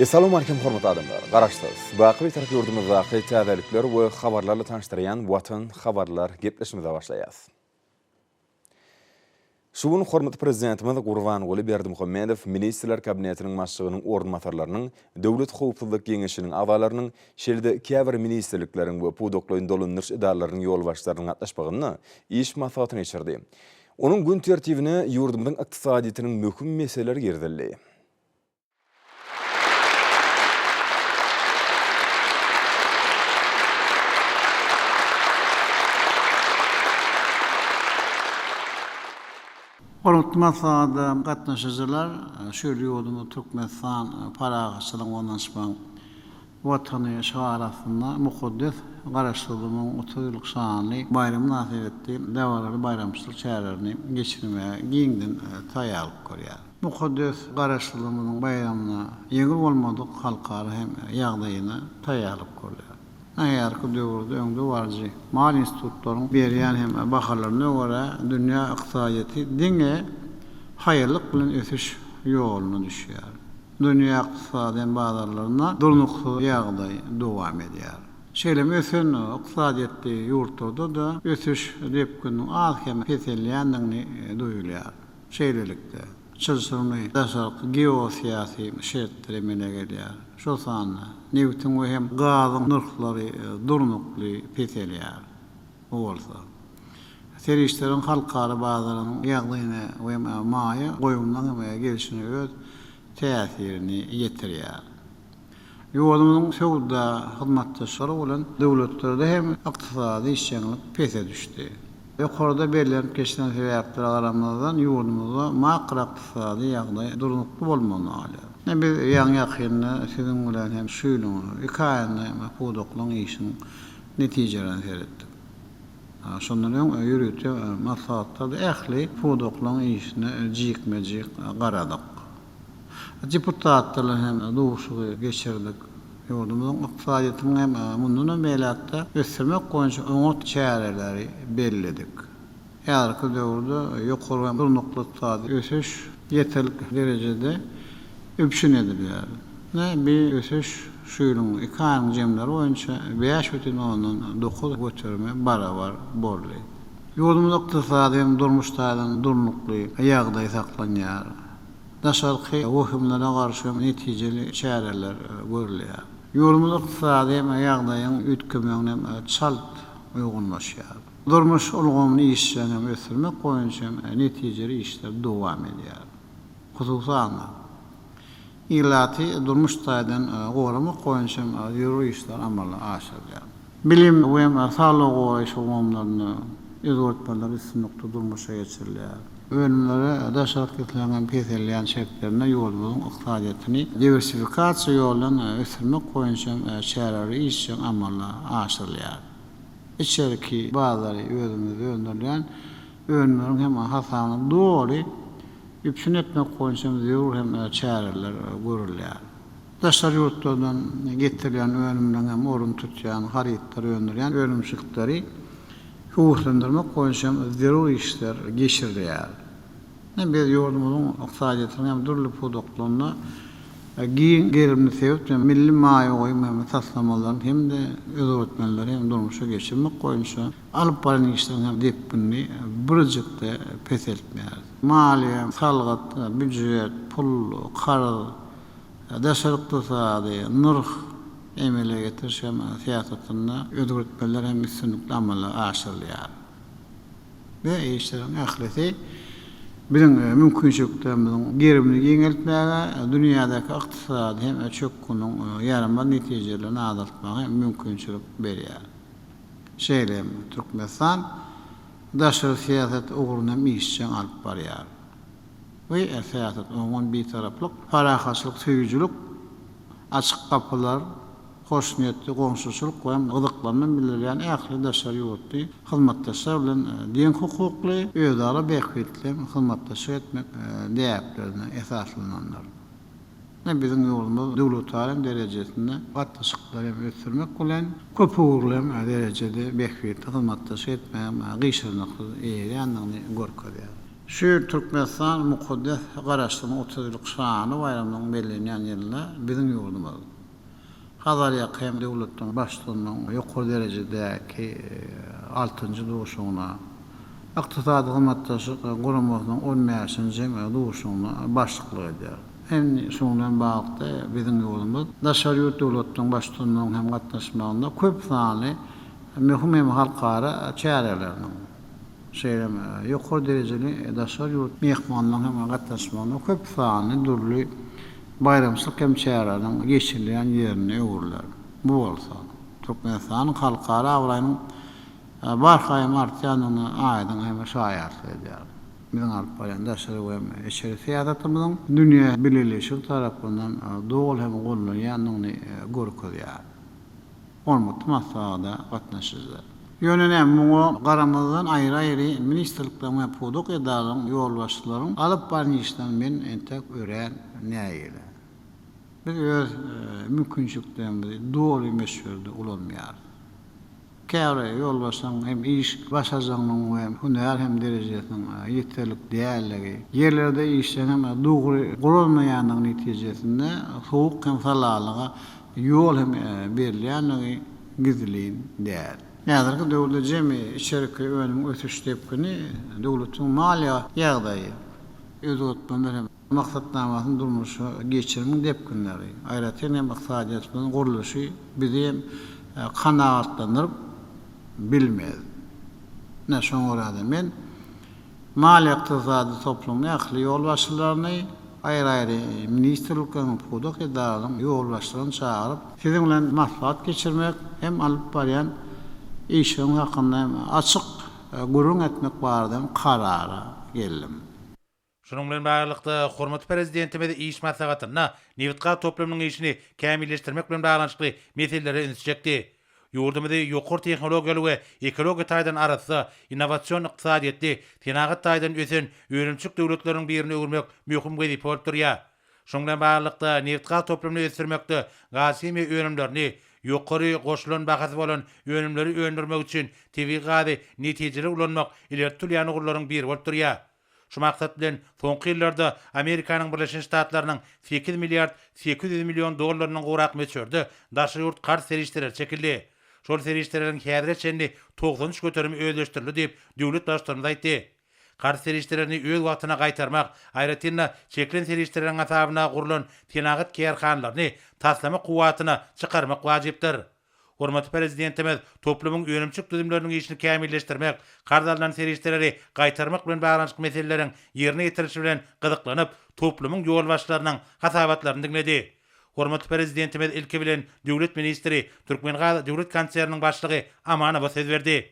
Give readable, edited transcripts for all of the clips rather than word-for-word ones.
Assalamu alaikum hormatly adamlar. Garaşdyrys. Baqy bir taraf yurdumyzdaky täzelikler we habarlarla tanıştyrýan Watan habarlar gepleşmede başlaýas. Şuň hormatly prezidentimiz Gurbanuly Berdimuhammedow Ministrler Kabinetiniň başlygynyň ornmatarlarynyň Döwlet Howpsuzlyk Geňeşiniň agalarynyň şerde käbir ministrlikleriň we pudoklaryň dolanyş idaralarnyň ýolbaşçylarynyň gatnaşmagyny iş maslahatyna geçirdi. Onuň gün tertibine ýurdumyň ykdysadyýetyniň möhüm meseleleri girdildi. Ornatmasada gatnaşyjylar şöyle ýolunu Türkmenistan paragaçylyk onanşmaň watany şaharasynda mukaddes garaşdyrmyň 30 ýyllyk şanly bayram nasip etdi. Däwalary bayramçylyk çärerini geçirmeye giňden taýýaryp görýär. Mukaddes garaşdyrmyň bayramyna ýeňil bolmadyk halkara hem ýagdaýyna taýýaryp görýär. Näýärki döwürde öňde barjy mal institutlaryň berýän hem bahalaryna görä dünýä ykdysadyety diňe haýyrlyk bilen ösüş ýoluny düşýär. Dünýä ykdysady bazarlaryna durnuksuz ýagdaý dowam edýär. Şeýle ösen ykdysadyetli ýurtlarda da ösüş repkiniň az hem peselýändigini duýulýar. Şeýlelikde çözülme daşaryk geosiýasy şertleri mene gelýär. Şo sanly newtin we hem gazyň nurklary durnukly peselýär. Bolsa serişleriň halkara bazarynyň ýagdaýyna we maýa goýumdan hem gelişine öz täsirini ýetirýär. Ýolumyň şowda hyzmatdaşlary bolan döwletlerde hem ykdysady işçilik pese düşdi. Ýokarda berilen geçen sebäpler aramyzdan ýolumyzda makro ykdysady ýagdaý durnukly bolmamaly. Biz ýaňy ýakynda siziň bilen hem şuýluny, ikaýany pudoklaryň işiniň netijelerini seretdik. Şondan ýürütde maslahatda ähli pudoklaryň işini jikmejik garadyk. Deputatlar hem dowuşugy geçirdik. Ýurdumyň ykdysadyetini hem mundan meýläkde ösürmek goýunça oňat çäreleri belledik. Ýarky döwürde ýokary durnukly ykdysady ösüş ýeterlik derejede öpüşün edilýär. Bir ösüş şuýluň ikaň jemleri boýunça 5,9 götürme barabar boldy. Ýurdumyň ykdysady hem durmuşdaýdan durnukly ýagdaý saklanýar. Daşarky wöhümlere garşy netijeli çäreler görülýär. Ýurdumyň ykdysady hem ýagdaýyň ütkümüňem çalt uýgunlaşýar. Durmuş ulgamyny işçilerine ösürmek goýunça netijeli işler dowam edýär. Hususan illati durmuşdaýdan goramak goýunça ýürüş işler amaly aşyrýar. Bilim we sağlyk goýuşmaklaryny ýa-da üstünlikde durmuşa geçirilýär. Ölümlere daşarkylaryň peselýän şertlerine ýolumyň ykdysadyetini diversifikasiýa ýolundan ösürmek goýunça çäreleri işçi amaly aşyrylýar. İçeriki bazary özümizde öndürýän ölümleriň hem hasany dogry üpşün etmek goýunça ýur hem çäreler görülýär. Daşary ýurtlardan getirilýän ölümleriň hem orun tutýan harytary öndürýän ölümşiklери howslandyrmak goýunça zerur işler geçirilýär. Biz ýurdumyň ykdysadyetiniň hem durly pudoklaryna giň gerimli sebäp milli maýa goýum hem taslamalar hem de öwretmenleri hem durmuşa geçirmek goýunça alyp baran işleriň hem depkinli birjikde peseltmeýär. Maliýe, salgat, büdjet, pul, qarz, daşary ykdysady, nurh emele getirşem siýasatyna öwretmenler hem üstünlikli amaly aşyrylýar. Ve işleriň ählisi bilen mümkinçiliklerimiň gerimini ýeňeltmäge, dünýädäki ykdysady hem çökgüniň ýarama netijelerini azaltmaga mümkinçilik berýär. Şeýle Türkmenistan daşary siýasat ugruna işçi alyp barýar. We siýasat oňun bir taraplyk paragaçlyk, söýüjülük, açyk kapylar, hoşniyetli goňşuçylyk we gyzyklanma bildirýän ähli daşary ýurtdy hyzmatdaşlar bilen deň hukukly öýdara bähwetli hyzmatdaşlyk etmek diýiplerine esaslananlar. Bizim ýolumyz döwletlaryň derejesinde gatnaşyklary ösürmek bilen köpügürli derejede bähwetli hyzmatdaşlyk etmek gyşyrlyk eýýändigini görkezýär. Şu Türkmenistan mukaddes garaşlygynyň 30 ýyllyk şany bayramynyň bellenýän ýerinde biziň ýurdumyz. Hazar ýakym döwletiň başlygynyň ýokary derejedäki 6-njy duşugyna, ykdysady hyzmatdaşlyk guramynyň 15-nji duşugyna başlyk edýär. Hem şoňdan bagda biziň ýurdumyz daşary döwletiň başlygynyň hem gatnaşmagynda köp sany möhüm halkara çäreleriniň şeýlem ýokary derejeli daşary ýurt mehmanlaryň hem gatnaşmagynda köp sany durly bayramçylyk hem çäreleriň geçirilýän ýerine öwürler. Bu bolsa Türkmenistanyň halkara awraýynyň barhaýym artýanyny aýdyň hem şaýatly edýär. Biziň alyp barýan daşary hem eşeri fiýadatymyzyň dünýä bileşigi tarapyndan dogul hem gollanýanyny görkezýär. Olmady masada gatnaşyjylar. Yönüne muňa garamazdan aýry-aýry ministrlikden we podok edaryň ýolbaşçylaryň alyp barýan işden men entek ören näýeli. Biz öz mümkinçiliklerimizi dogul meşgulde ulanmaýar. Käre ýolbaşçylaryň hem iş başajanyň hem hüner hem derejesiniň ýeterlik dälligi, ýerlerde işden hem dogry gurulmaýanyň netijesinde sowuk hem salalyga ýol hem berilýänligi gizlin däl. Näzirki döwlet jemi içeriki önüm ötüş tepkini döwletiň maliýa ýagdaýy özgörtmeler hem maksatnamasyny durmuşa geçirmiň depkinleri. Aýratyn hem iqtisadiýatynyň guruluşy bizi kanagatlandyryp bilmez. Ne şoňa men maliýa ykdysady toplumyň ähli ýolbaşçylaryny aýry-aýry ministrlikden podok edaryň ýolbaşçylaryny çağıryp siziň bilen maslahat geçirmek hem alyp barýan işin hakynda açyk gurrun etmek bardan karara geldim. Şunun bilen baglanykda hormatly prezidentimiz iş maslahatyna Newitga toplumynyň işini kämilleşdirmek bilen baglanşykly meselelere ünsüjekdi. Ýurdumyzda ýokary tehnologiýaly we ekologiýa taýdan arasy innowasion ykdysadyetli tenagat taýdan ösen öýrençik döwletleriniň birini öwürmek möhüm gezip bolup durýar. Şoň bilen baglanykda Newitga toplumyny ösdürmekde gazymy öýrenimlerini ýokary goşulan bahasy bolan öňümleri öňdirmek üçin tebigaty netijeli ulanmak ilerki ýany gurlaryň biri bolup durýar. Şu maksat bilen soňky ýyllarda Amerikanyň Birleşen Ştatlarynyň 8 milliard 800 milyon dollarynyň gorak meçörde daşary ýurt kar serişleri çekildi. Şol serişleriň häzirçe çenli 93 göterimi özleşdirildi diýip döwlet başçylarymyz aýtdy. Kar serişlerini öz wagtyna gaýtarmak, aýratynda çeklen serişleriň asabyna gurulan tenagat kärhanlaryny taslama kuwatyna çykarmak wajypdyr. Hormatly prezidentimiz toplumyň öňümçük düzümleriniň işini kämilleşdirmek, kardalan serişleri gaýtarmak bilen baglanşyk meseleleriň ýerine ýetirişi bilen gyzyklanyp, toplumyň ýolbaşçylarynyň hasabatlaryny diňledi. Hormatly prezidentimiz ilki bilen döwlet ministri Türkmenistан döwlet kanseriniň başlygy Amanowa söz berdi.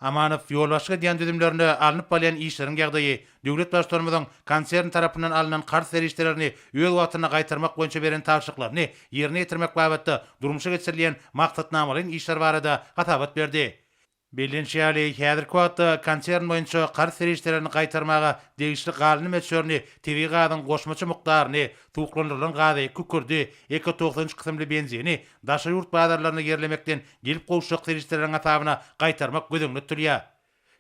Amanow ýolbaşçy diýen düzümlerini alınıp balyan işleriň ýagdaýy, döwlet başçylarymyzyň konsern tarapyndan alynan kar serişlerini öz wagtyna gaýtarmak boýunça beren tapşyryklaryny ýerine ýetirmek babatda durmuşa geçirilýän maksatnamalaryň işler barada gatabat berdi. Bellenşýäli häzirki wagtda konsern boýunça kar serişlerini gaýtarmaga degişli galyny meçörni, tebigatyň goşmaçy mukdaryny, tuwuklandyrylan gazy, kükürdi, eko-90 kysymly benzini daşary ýurt bazarlaryna gerlemekden gelip gowşak serişleriň asabyna gaýtarmak gözüňde tutulýar.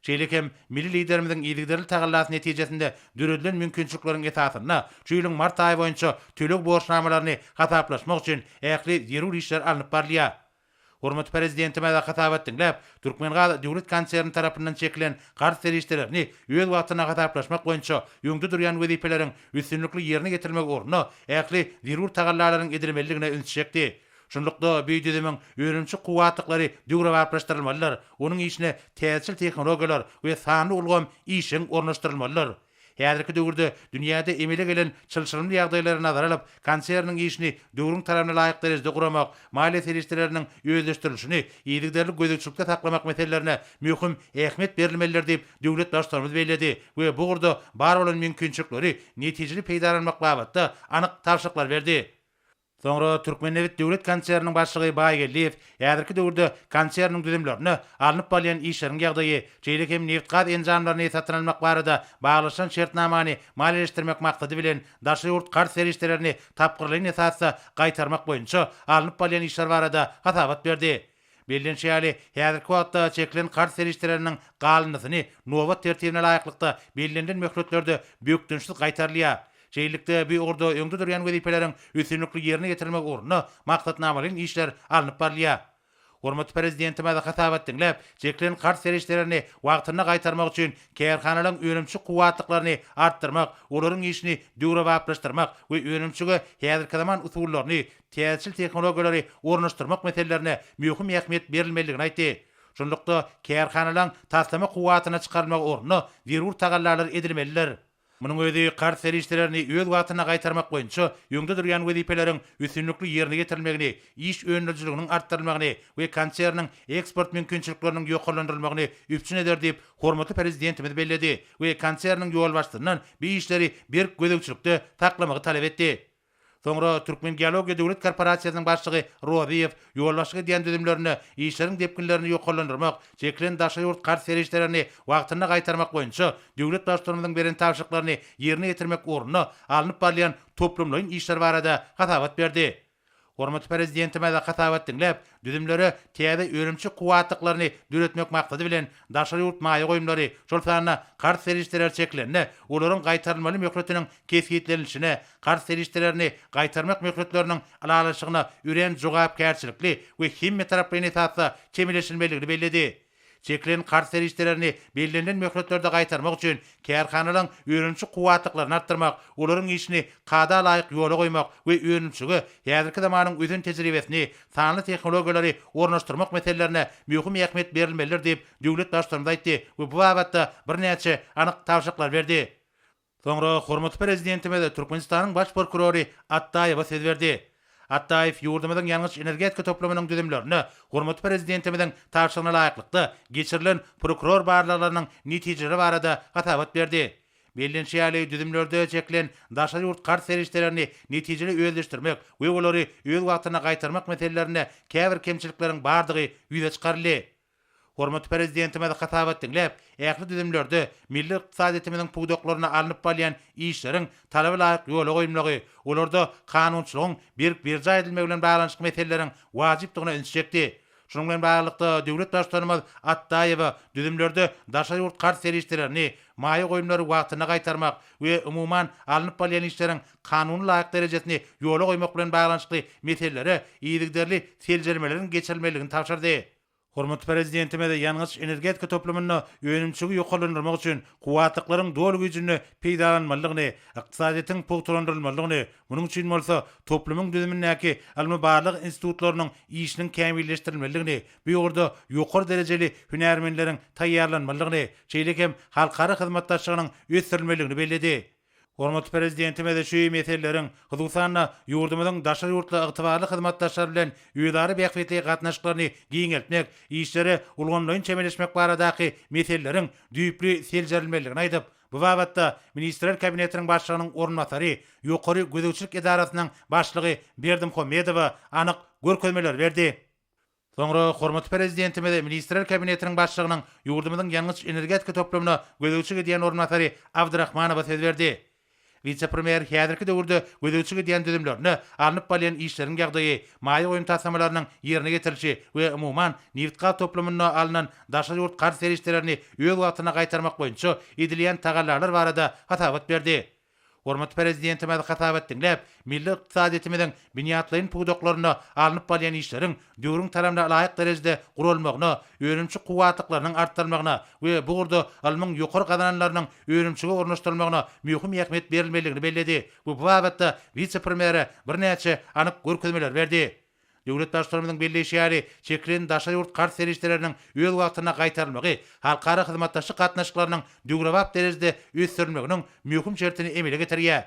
Şeýlekem milli liderimiziň ýygyderli tagallasy netijesinde düredilen mümkinçilikleriň esasyna şu ýylyň mart aýy boýunça tölek borçnamalaryny hataplaşmak üçin ähli zerur işler alınıp barylýar. Hormatly prezidentimiz hatabat dinläp, Türkmenistан döwlet konserni tarapyndan çekilen kar serişlerini öz wagtyna hataplaşmak boýunça ýöňde durýan wezipeleriň üstünlikli ýerine getirilmek orna ähli zerur tagallalaryň edilmeligine ünsüjekdi. Şonlukda beýdedimiň öňümçük kuwatlyklary döwre barplaşdyrylmalylar, onuň işine täsirli tehnologiýalar we sanly ulgam işin ornaşdyrylmalylar. Häzirki döwürde dünýäde emele gelen çylşyrymly ýagdaýlary nazara alyp, konserniň işini döwrüň tarabyna laýyk derejede guramak, maliýe serişleriniň özleşdirilişini, ýygyderli gözükçülükde taklamak meselelerine möhüm ähmiýet berilmelidir diýip döwlet başçylarymyz bellädi we bu gurda bar bolan mümkinçilikleri netijeli peýdalanmak babatda anyk tapşyryklar berdi. Soňra Türkmenewit döwlet konserniň başlygy Baýgelliýew häzirki döwürde konserniň düzümlerini alınıp balyan işleriň ýagdaýy, jeýlekem neft-gaz enjamlaryny satyn almak barada baglaşan şertnamany maliýeleşdirmek maksady bilen daşary ýurt kar serişlerini tapgyrlyň esasy gaýtarmak boýunça alınıp balyan işler barada hatabat berdi. bellenşäli häzirki wagtda çekilen kart serişlerinin galanysyny nowat tertibine laýyklykda bellenlen möhletlerde bökdünçlik gaýtarlýar. Şeýlelikde bir orada öňde durýan wezipeleriň üstünlikli ýerine getirmek ugruna maksatnamalyň işler alınıp barlýar. Hormatly prezidentime de hatabat dinläp, çekilen kart serişlerini wagtyna gaýtarmak üçin kärhanalaryň önümçi kuwatlyklaryny artdyrmak, olaryň işini döwre baplaşdyrmak we önümçige häzirki zaman usullaryny, täsir tehnologiýalary ornaşdyrmak meselelerine möhüm ähmiýet berilmeligini aýtdy. Şonlukda kärhanalaryň taslama kuwatyna çykarmak ugruna zerur tagallar edilmeliler. Munyň özi kart serişlerini öz wagtyna gaýtarmak boýunça ýöňde durýan wezipeleriň üstünlikli ýerine getirilmegini, iş önümçiliginiň artdyrylmagyny we konserniň eksport mümkinçilikleriniň ýokarlandyrylmagyny üpçün eder diýip hormatly prezidentimiz belledi we konserniň ýol başlygyndan bir işleri bir gödөгçilikde taklamagy talap etdi. Soňra Türkmen Geologiýa Döwlet Korporasiýasynyň başlygy Roziýew ýolbaşlygy diýen düzümlerini, işleriň depkinlerini ýokarlandyrmak, çekilen daşa ýurt kart serişlerini wagtyna gaýtarmak boýunça döwlet başlygymynyň beren tapşyryklaryny ýerine ýetirmek ugruna alınıp barlaýan toplumlaryň işleri barada hatabat berdi. Hormatly prezidentime de hatabat dinläp, düzümleri täze önümçi kuwatlyklaryny döretmek maksady bilen daşa ýurt maýa goýumlary, şol sanyna kart serişleri çekilenine, olaryň gaýtarylmaly möhletiniň kesgitlenişine, kart serişlerini gaýtarmak möhletleriniň alalaşygyna üren jogapkärçilikli we hemme taraplyny esasda kemileşilmeligini belledi. Çekilen kart serişlerini bellenlen möhletlerde gaýtarmak üçin kärhanalaryň önümçi kuwatlyklaryny artdyrmak, olaryň işini kada laýyk ýola goýmak we önümçige häzirki zamanyň özün tejribesini, sanly tehnologiýalary ornaşdyrmak meselelerine möhüm ähmiýet berilmelidir diýip döwlet başlygymyz aýtdy we bu babatda birnäçe anyk tawşyklar berdi. Soňra hormatly prezidentime de Türkmenistanyň baş prokurory Attaýewa söz berdi. Attaýew ýurdumyzyň ýalňyş energetika toplamynyň düzümlerini hormatly prezidentimiziň tarşygyna laýyklykda geçirilen prokuror barlyklarynyň netijeleri barada hatabat berdi. Bellenşäli düzümlerde çekilen daşa ýurt kart serişlerini netijeli öýleşdirmek we olary öz wagtyna gaýtarmak meselelerine käbir kemçilikleriň bardygy ýüze çykarly. Hormatly prezidentime de hatabat dinläp, ähli düzümlerde milli ykdysadymyzyň puwdoklaryna alınıp barlaýan işleriň talaby laýyk ýola goýulmagy, olarda kanunçylygyň bir ýa edilmegi bilen baglanyşly meseleleriň wajypdygyna ünsjekdi. Şonuň bilen baglanykda döwlet başlygymyz Attaýewa düzümlerde daşa ýurt kart serişlerini, maýa goýumlary wagtyna gaýtarmak we umumyň alınıp barlaýan işleriň kanuny laýyk derejesini ýola goýmak bilen baglanyşly meseleleri ýygyderli seljermeleriň geçirilmeligini tapşyrdy. Hormatly prezidentime de ýalňyş energetika toplamyny önümçigi ýokarlandyrmak üçin kuwatlyklaryň dol güýjüni peýdalanmalygyny, ykdysadyýetyň pogturandyrylmalygyny, munyň üçin bolsa toplumyň düzümindäki almy barlyk institutlarynyň işiniň kämilleşdirilmeligini, bu ýurda ýokary derejeli hünärmenleriň taýýarlanmalygyny, şeýlekem halkara hyzmatdaşlygynyň ösdirilmeligini belledi. Hormatly prezidentime de şu meseleleriň hususan ýurdumyzyň daşa ýurtla ygtybarly hyzmatdaşlar bilen ýödary bähwetli gatnaşyklaryny giňeltmek, işleri ulgamlaryň çemeleşmek baradaky meseleleriň düýpli seljerilmeligini aýdyp, bu babatda Ministrler Kabinetiniň başlygynyň ornatary, ýokary gödөгçilik edarasynyň başlygy Berdimuhammedowa anyk görkezmeler berdi. Soňra hormatly prezidentime de Ministrler Kabinetiniň başlygynyň ýurdumyzyň ýalňyş energetika toplamyna gödөгçilik edýän ornatary Abdurrahmanowa söz berdi. Vice-premier häzirki döwürde gödөгçilik edýän düzümlerini alınıp barlaýan işleriň ýagdaýy, maýa goýum taslamalarynyň ýerine getirilişi we umumyň neft toplamyna alynan daşa ýurt kart serişlerini öz wagtyna gaýtarmak boýunça edilýän tagallar barada hatabat berdi. Hormatly prezidentime de hatabat dinläp, milli ykdysadyýetimiziň binýatlaryň puwdoklaryny alınıp barlaýan işleriň döwrüň taramda laýyk derejede gurulmagyna, önümçi kuwatlyklarynyň artdyrylmagyna we bu gurda almyň ýokary gazananlarynyň önümçige ornaşdyrylmagyna möhüm ähmiýet berilmeligini belledi. Bu babatda vice-premier birnäçe anyk görkezmeler berdi. Döwlet başlygymynyň belleşýäri çekilen daşa ýurt kart serişleriniň öz wagtyna gaýtarylmagy, halkara hyzmatdaşlyk gatnaşyklarynyň döwrebap derejede ösdirilmeginiň möhüm şertini emele getirýär.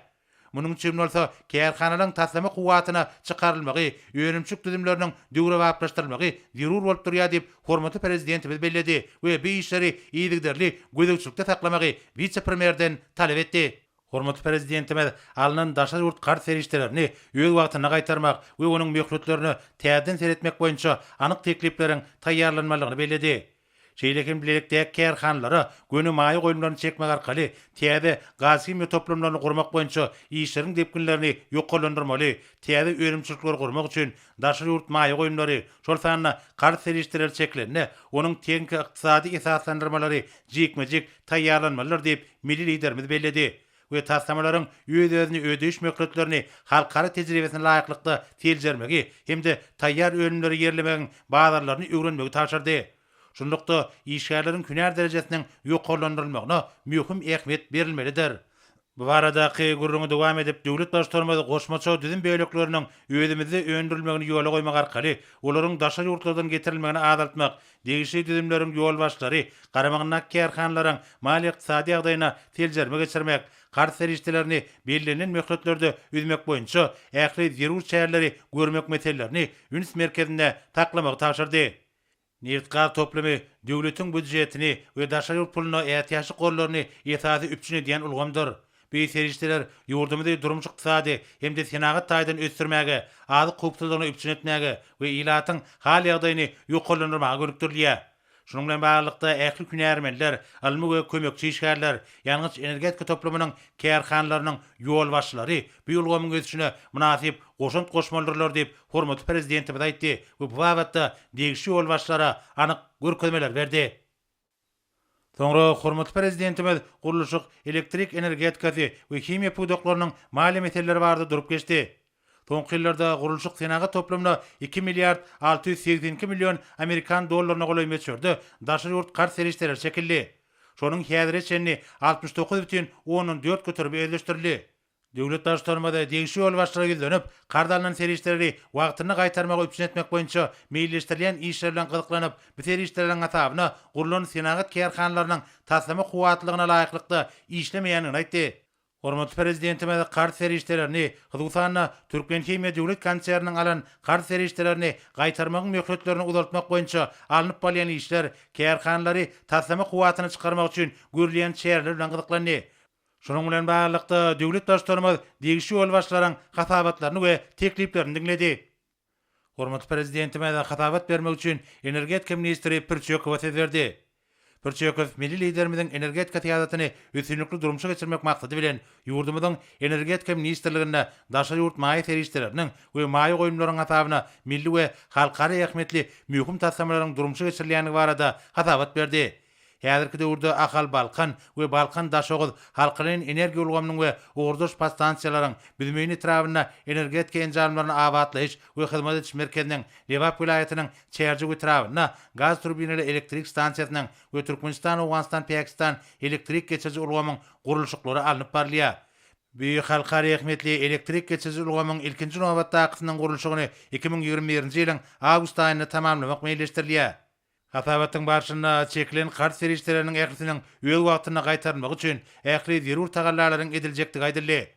Munyň üçin bolsa kärhanalaryň taslama kuwatyna çykarylmagy, önümçik düzümleriniň döwrebaplaşdyrylmagy zerur bolup durýar diýip hormatly prezidentimiz belledi we bu işleri ýygyderli gödөгçilikde taklamagy vice-premierden talap etdi. Hormatly prezidentime alynan daşa ýurt kart serişlerini öz wagtyna gaýtarmak we onuň möhletlerini täzeden seretmek boýunça anyk teklipleriň taýýarlanmalygyny belledi. Şeýlekin bilelikdäki kärhanlara göni maýy goýumlaryny çekmek arkaly täze gaz kimya toplamlaryny gurmak boýunça işleriň depkinlerini ýoklandyrmaly, täze öýrümçilikler gurmak üçin daşary ýurt maýy goýumlary şol sanyna garşy serişdiler çeklenine, onuň teňki ykdysady esaslandyrmalary jikmejik taýýarlanmalar diýip milli liderimiz belledi. We taslamalaryň öýdözüni ödeýiş möhletlerini halkara tejribesine laýyklykda teljermegi hemde taýýar öýrümleri ýerlemegiň bazarlaryny öwrenmegi taşyrdy. Şundukda işgärleriň günär derejesiniň ýoklandyrylmagyna möhüm ähmiýet berilmelidir. Bu baradaky gurruňy dowam edip döwlet başlarymyzy goşmaça düzüm beýlekleriniň öýdümizi öňdürilmegini ýola goýmak arkaly olaryň daşary ýurtlardan getirilmegini azaltmak, degişli düzümleriň ýol başlary, garamagynak kärhanlaryň mali ykdysady ýagdaýyna teljerme geçirmek, garşy serişdilerini belirlenen möhletlerde üzmek boýunça ähli zerur çäherleri görmek meselelerini üns merkezinde taklamak taşyrdy. Neft-gaz toplamy döwletiň büdjetini we daşary ýurt puluny ähtiýaçly gollaryny esasy üpçüne diýen ulgamdyr. Bu serişdiler ýurdumyzy durmuşyk ykdysady hemde senagat taýdan ösdürmäge, azy gowpsuzlygyny üpçün etmäge we ilatyň hal ýagdaýyny ýoklandyrmaga görükdirýär. Şunun bilen baglykda ähli günärmenler, almy we kömekçi işgärler, ýalňyç energetika toplamynyň kärhanlarynyň ýol başlary bu ýolgamyň ösüşine münasip goşunt goşmalylar diýip hormatly prezidentimiz aýtdy. Bu wagtda degişli ýol başlara anyk görkezmeler berdi. Soňra hormatly prezidentimiz guruluşyk elektrik energetikasy we kimya pudoklarynyň mali meselleri barada durup geçdi. Soňky ýyllarda guruluşyk senagat toplamyna 2 milliard 682 milyon Amerikan dollaryna golaýma çördi. Daşary ýurt garşy serişdiler çekildi. Şonuň häzire çenni 69,4 götürüp öýleşdirildi. Döwlet başlarymyzy degişli ýol başlary ýüzlenip, gardalynan serişdileri wagtyny gaýtarmagy üpçün etmek boýunça meýilleşdirilen işler bilen gyzyklanyp, bu serişdirileň asabyna gurulan senagat kärhanlarynyň taslama kuwatlygyna laýyklykda işlemeýänini aýtdy. Hormatly prezidentimiz garşy serişdilerini Hyzgysanyna Türkmen Kimya döwlet konserniň alan garşy serişdilerini gaýtarmagyň möhletlerini uzaltmak boýunça alınıp bolýan işler kärhanlary taslama kuwatyny çykarmak üçin görülen çäherler bilen gyzyklandy. Şunun bilen baglykda döwlet başlarymyz degişli ýol başlaryň hasabatlaryny we tekliplerini dinledi. Hormatly prezidentimiz hasabat bermek üçin energetika ministri Pirçiýokowa söz berdi. Pirçiýokow milli liderimiziň energetika täzetyny üstünlikli durmuşa geçirmek maksady bilen ýurdumyzyň energetika ministrligine daşary ýurt maýy serişdileriniň we maýy goýumlaryň hasabyna milli we halkara ähmiýetli möhüm taslamalaryň durmuşa geçirilýäni barada hasabat berdi. Häzirki döwürde Ahal Balkan we Balkan daşogyz halkynyň energiýa ulgamynyň we ugurduş pastansiýalaryň bizmeyni trawyna energetika enjamlaryny abadlaýyş we hyzmat ediş merkeziniň Lewap vilayatynyň Çerjügi trawyna gaz turbinali elektrik stansiýasynyň we Türkmenistan, Awganistan, Pakistan elektrik geçirji ulgamyň guruluşyklary alınıp barylýar. Bu halkara ähmiýetli elektrik geçirji ulgamyň ilkinji nowatda akysynyň guruluşyny 2021-nji ýylyň awgust aýynda tamamlamak meýilleşdirilýär. Hasabatyň başyna çekilen garşy serişdileriniň ählisiniň öz wagtyna gaýtarmagy üçin ähli zerur tagallalaryň ediljekdigi aýdyldy.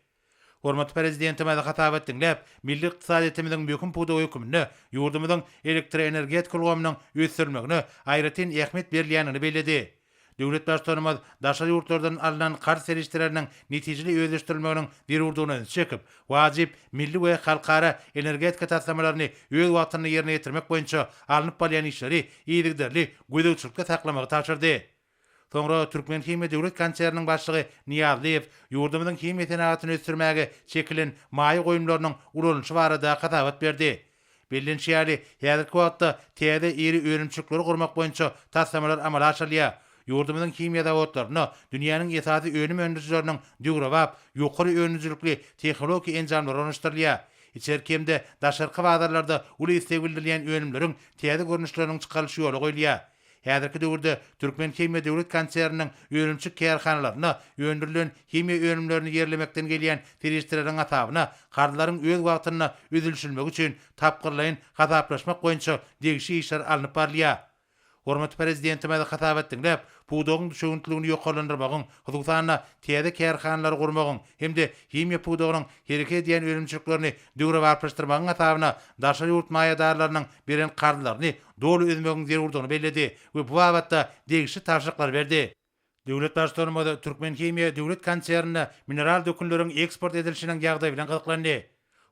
Hormatly prezidentimiz hasabat dinläp, milli ykdysadyetimiziň möhüm puda hökümini, ýurdumyzyň elektroenergetika ulgamynyň ösdürmegine aýratyn ähmiýet berilýänini bellädi. Döwlet başlarymyz daşary ýurtlardan alynan garşy serişdileriniň netijeli öýleşdirilmeginiň bir urdugyny çekip, wajyp milli we halkara energetika taslamalaryny öz wagtyny ýerine ýetirmek boýunça alınıp bolýan işleri ýygyderli gödөгçilikde saklamagy taşyrdy. Soňra Türkmen Kimya döwlet konserniň başlygy Niýazliýew ýurdumyzyň kimya senagatyny ösdürmäge çekilen maýy goýumlarynyň ulanýşy barada hasabat berdi. Bellenşýäli häzirki wagtda täze iri öýrümçilikleri gurmak boýunça taslamalar amala aşyrylýar. Ýurdumyzyň kimya zawodlaryna dünýäniň esasy öňüm öndürjileriniň döwrewap, ýokary öňüjlikli tehnologiýa enjamlary onuşdurylýar. İçerkemde daşarky bazarlarda uly istek bildirilýän öňümleriň täze görnüşleriniň çykaryşy ýoly goýulýar. Häzirki döwürde Türkmen Kimya döwlet konserniniň öňümçi kärhanalaryna öndürilen kimya öňümlerini ýerlemekden gelýän serişdirleriň hasabyna gardylaryň öz wagtyna üzülşilmegi üçin tapgyrlaýyn hasaplaşmak boýunça degişli işler alınıp barylýar. Hormatly prezidentimiz hasabat dinläp, pudogyň düşüntligini ýoklandyrmagyň, Hyzgysanyna täze kärhanlary gurmagyň hemde kimya pudogynyň hereket edýän öňümçiliklerini döwre barplaşdyrmagyň hasabyna daşary ýurt maýadarlarynyň beren gardylaryny dolu üzmegiň zerurdygyny belledi we bu wagtda degişli taşyklar berdi. Döwlet başlarymyz Türkmen Kimya döwlet konsernine mineral dökünleriň eksport edilişiniň ýagdaýy bilen gyzyklandy.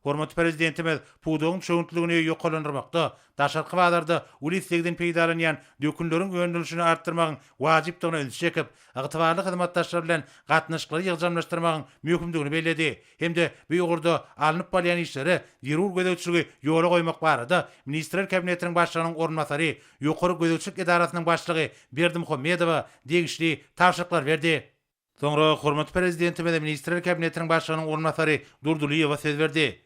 Hormatly prezidentimiz pudugyň çöňtligini ýokalandyrmakda, daşarky bazarda uly islegden peýdalanýan dökünleriň öňdülüşini artdyrmagyň wajypdygyny öňe çekip, ygtybarly hyzmatdaşlar bilen gatnaşyklary ýygjamlaşdyrmagyň möhümdigini bellädi. Hemde bu ýogurda alınıp bolýan işleri ýerur gödäwçiligi ýola goýmak barada Ministrler Kabinetiniň başlygynyň ornmasary, ýokary gödäwçilik idarasynyň başlygy Berdimuhammedowa degişli tapşyryklar berdi. Soňra hormatly prezidentimiz we Ministrler Kabinetiniň başlygynyň ornmasary Durduliýewa söz berdi.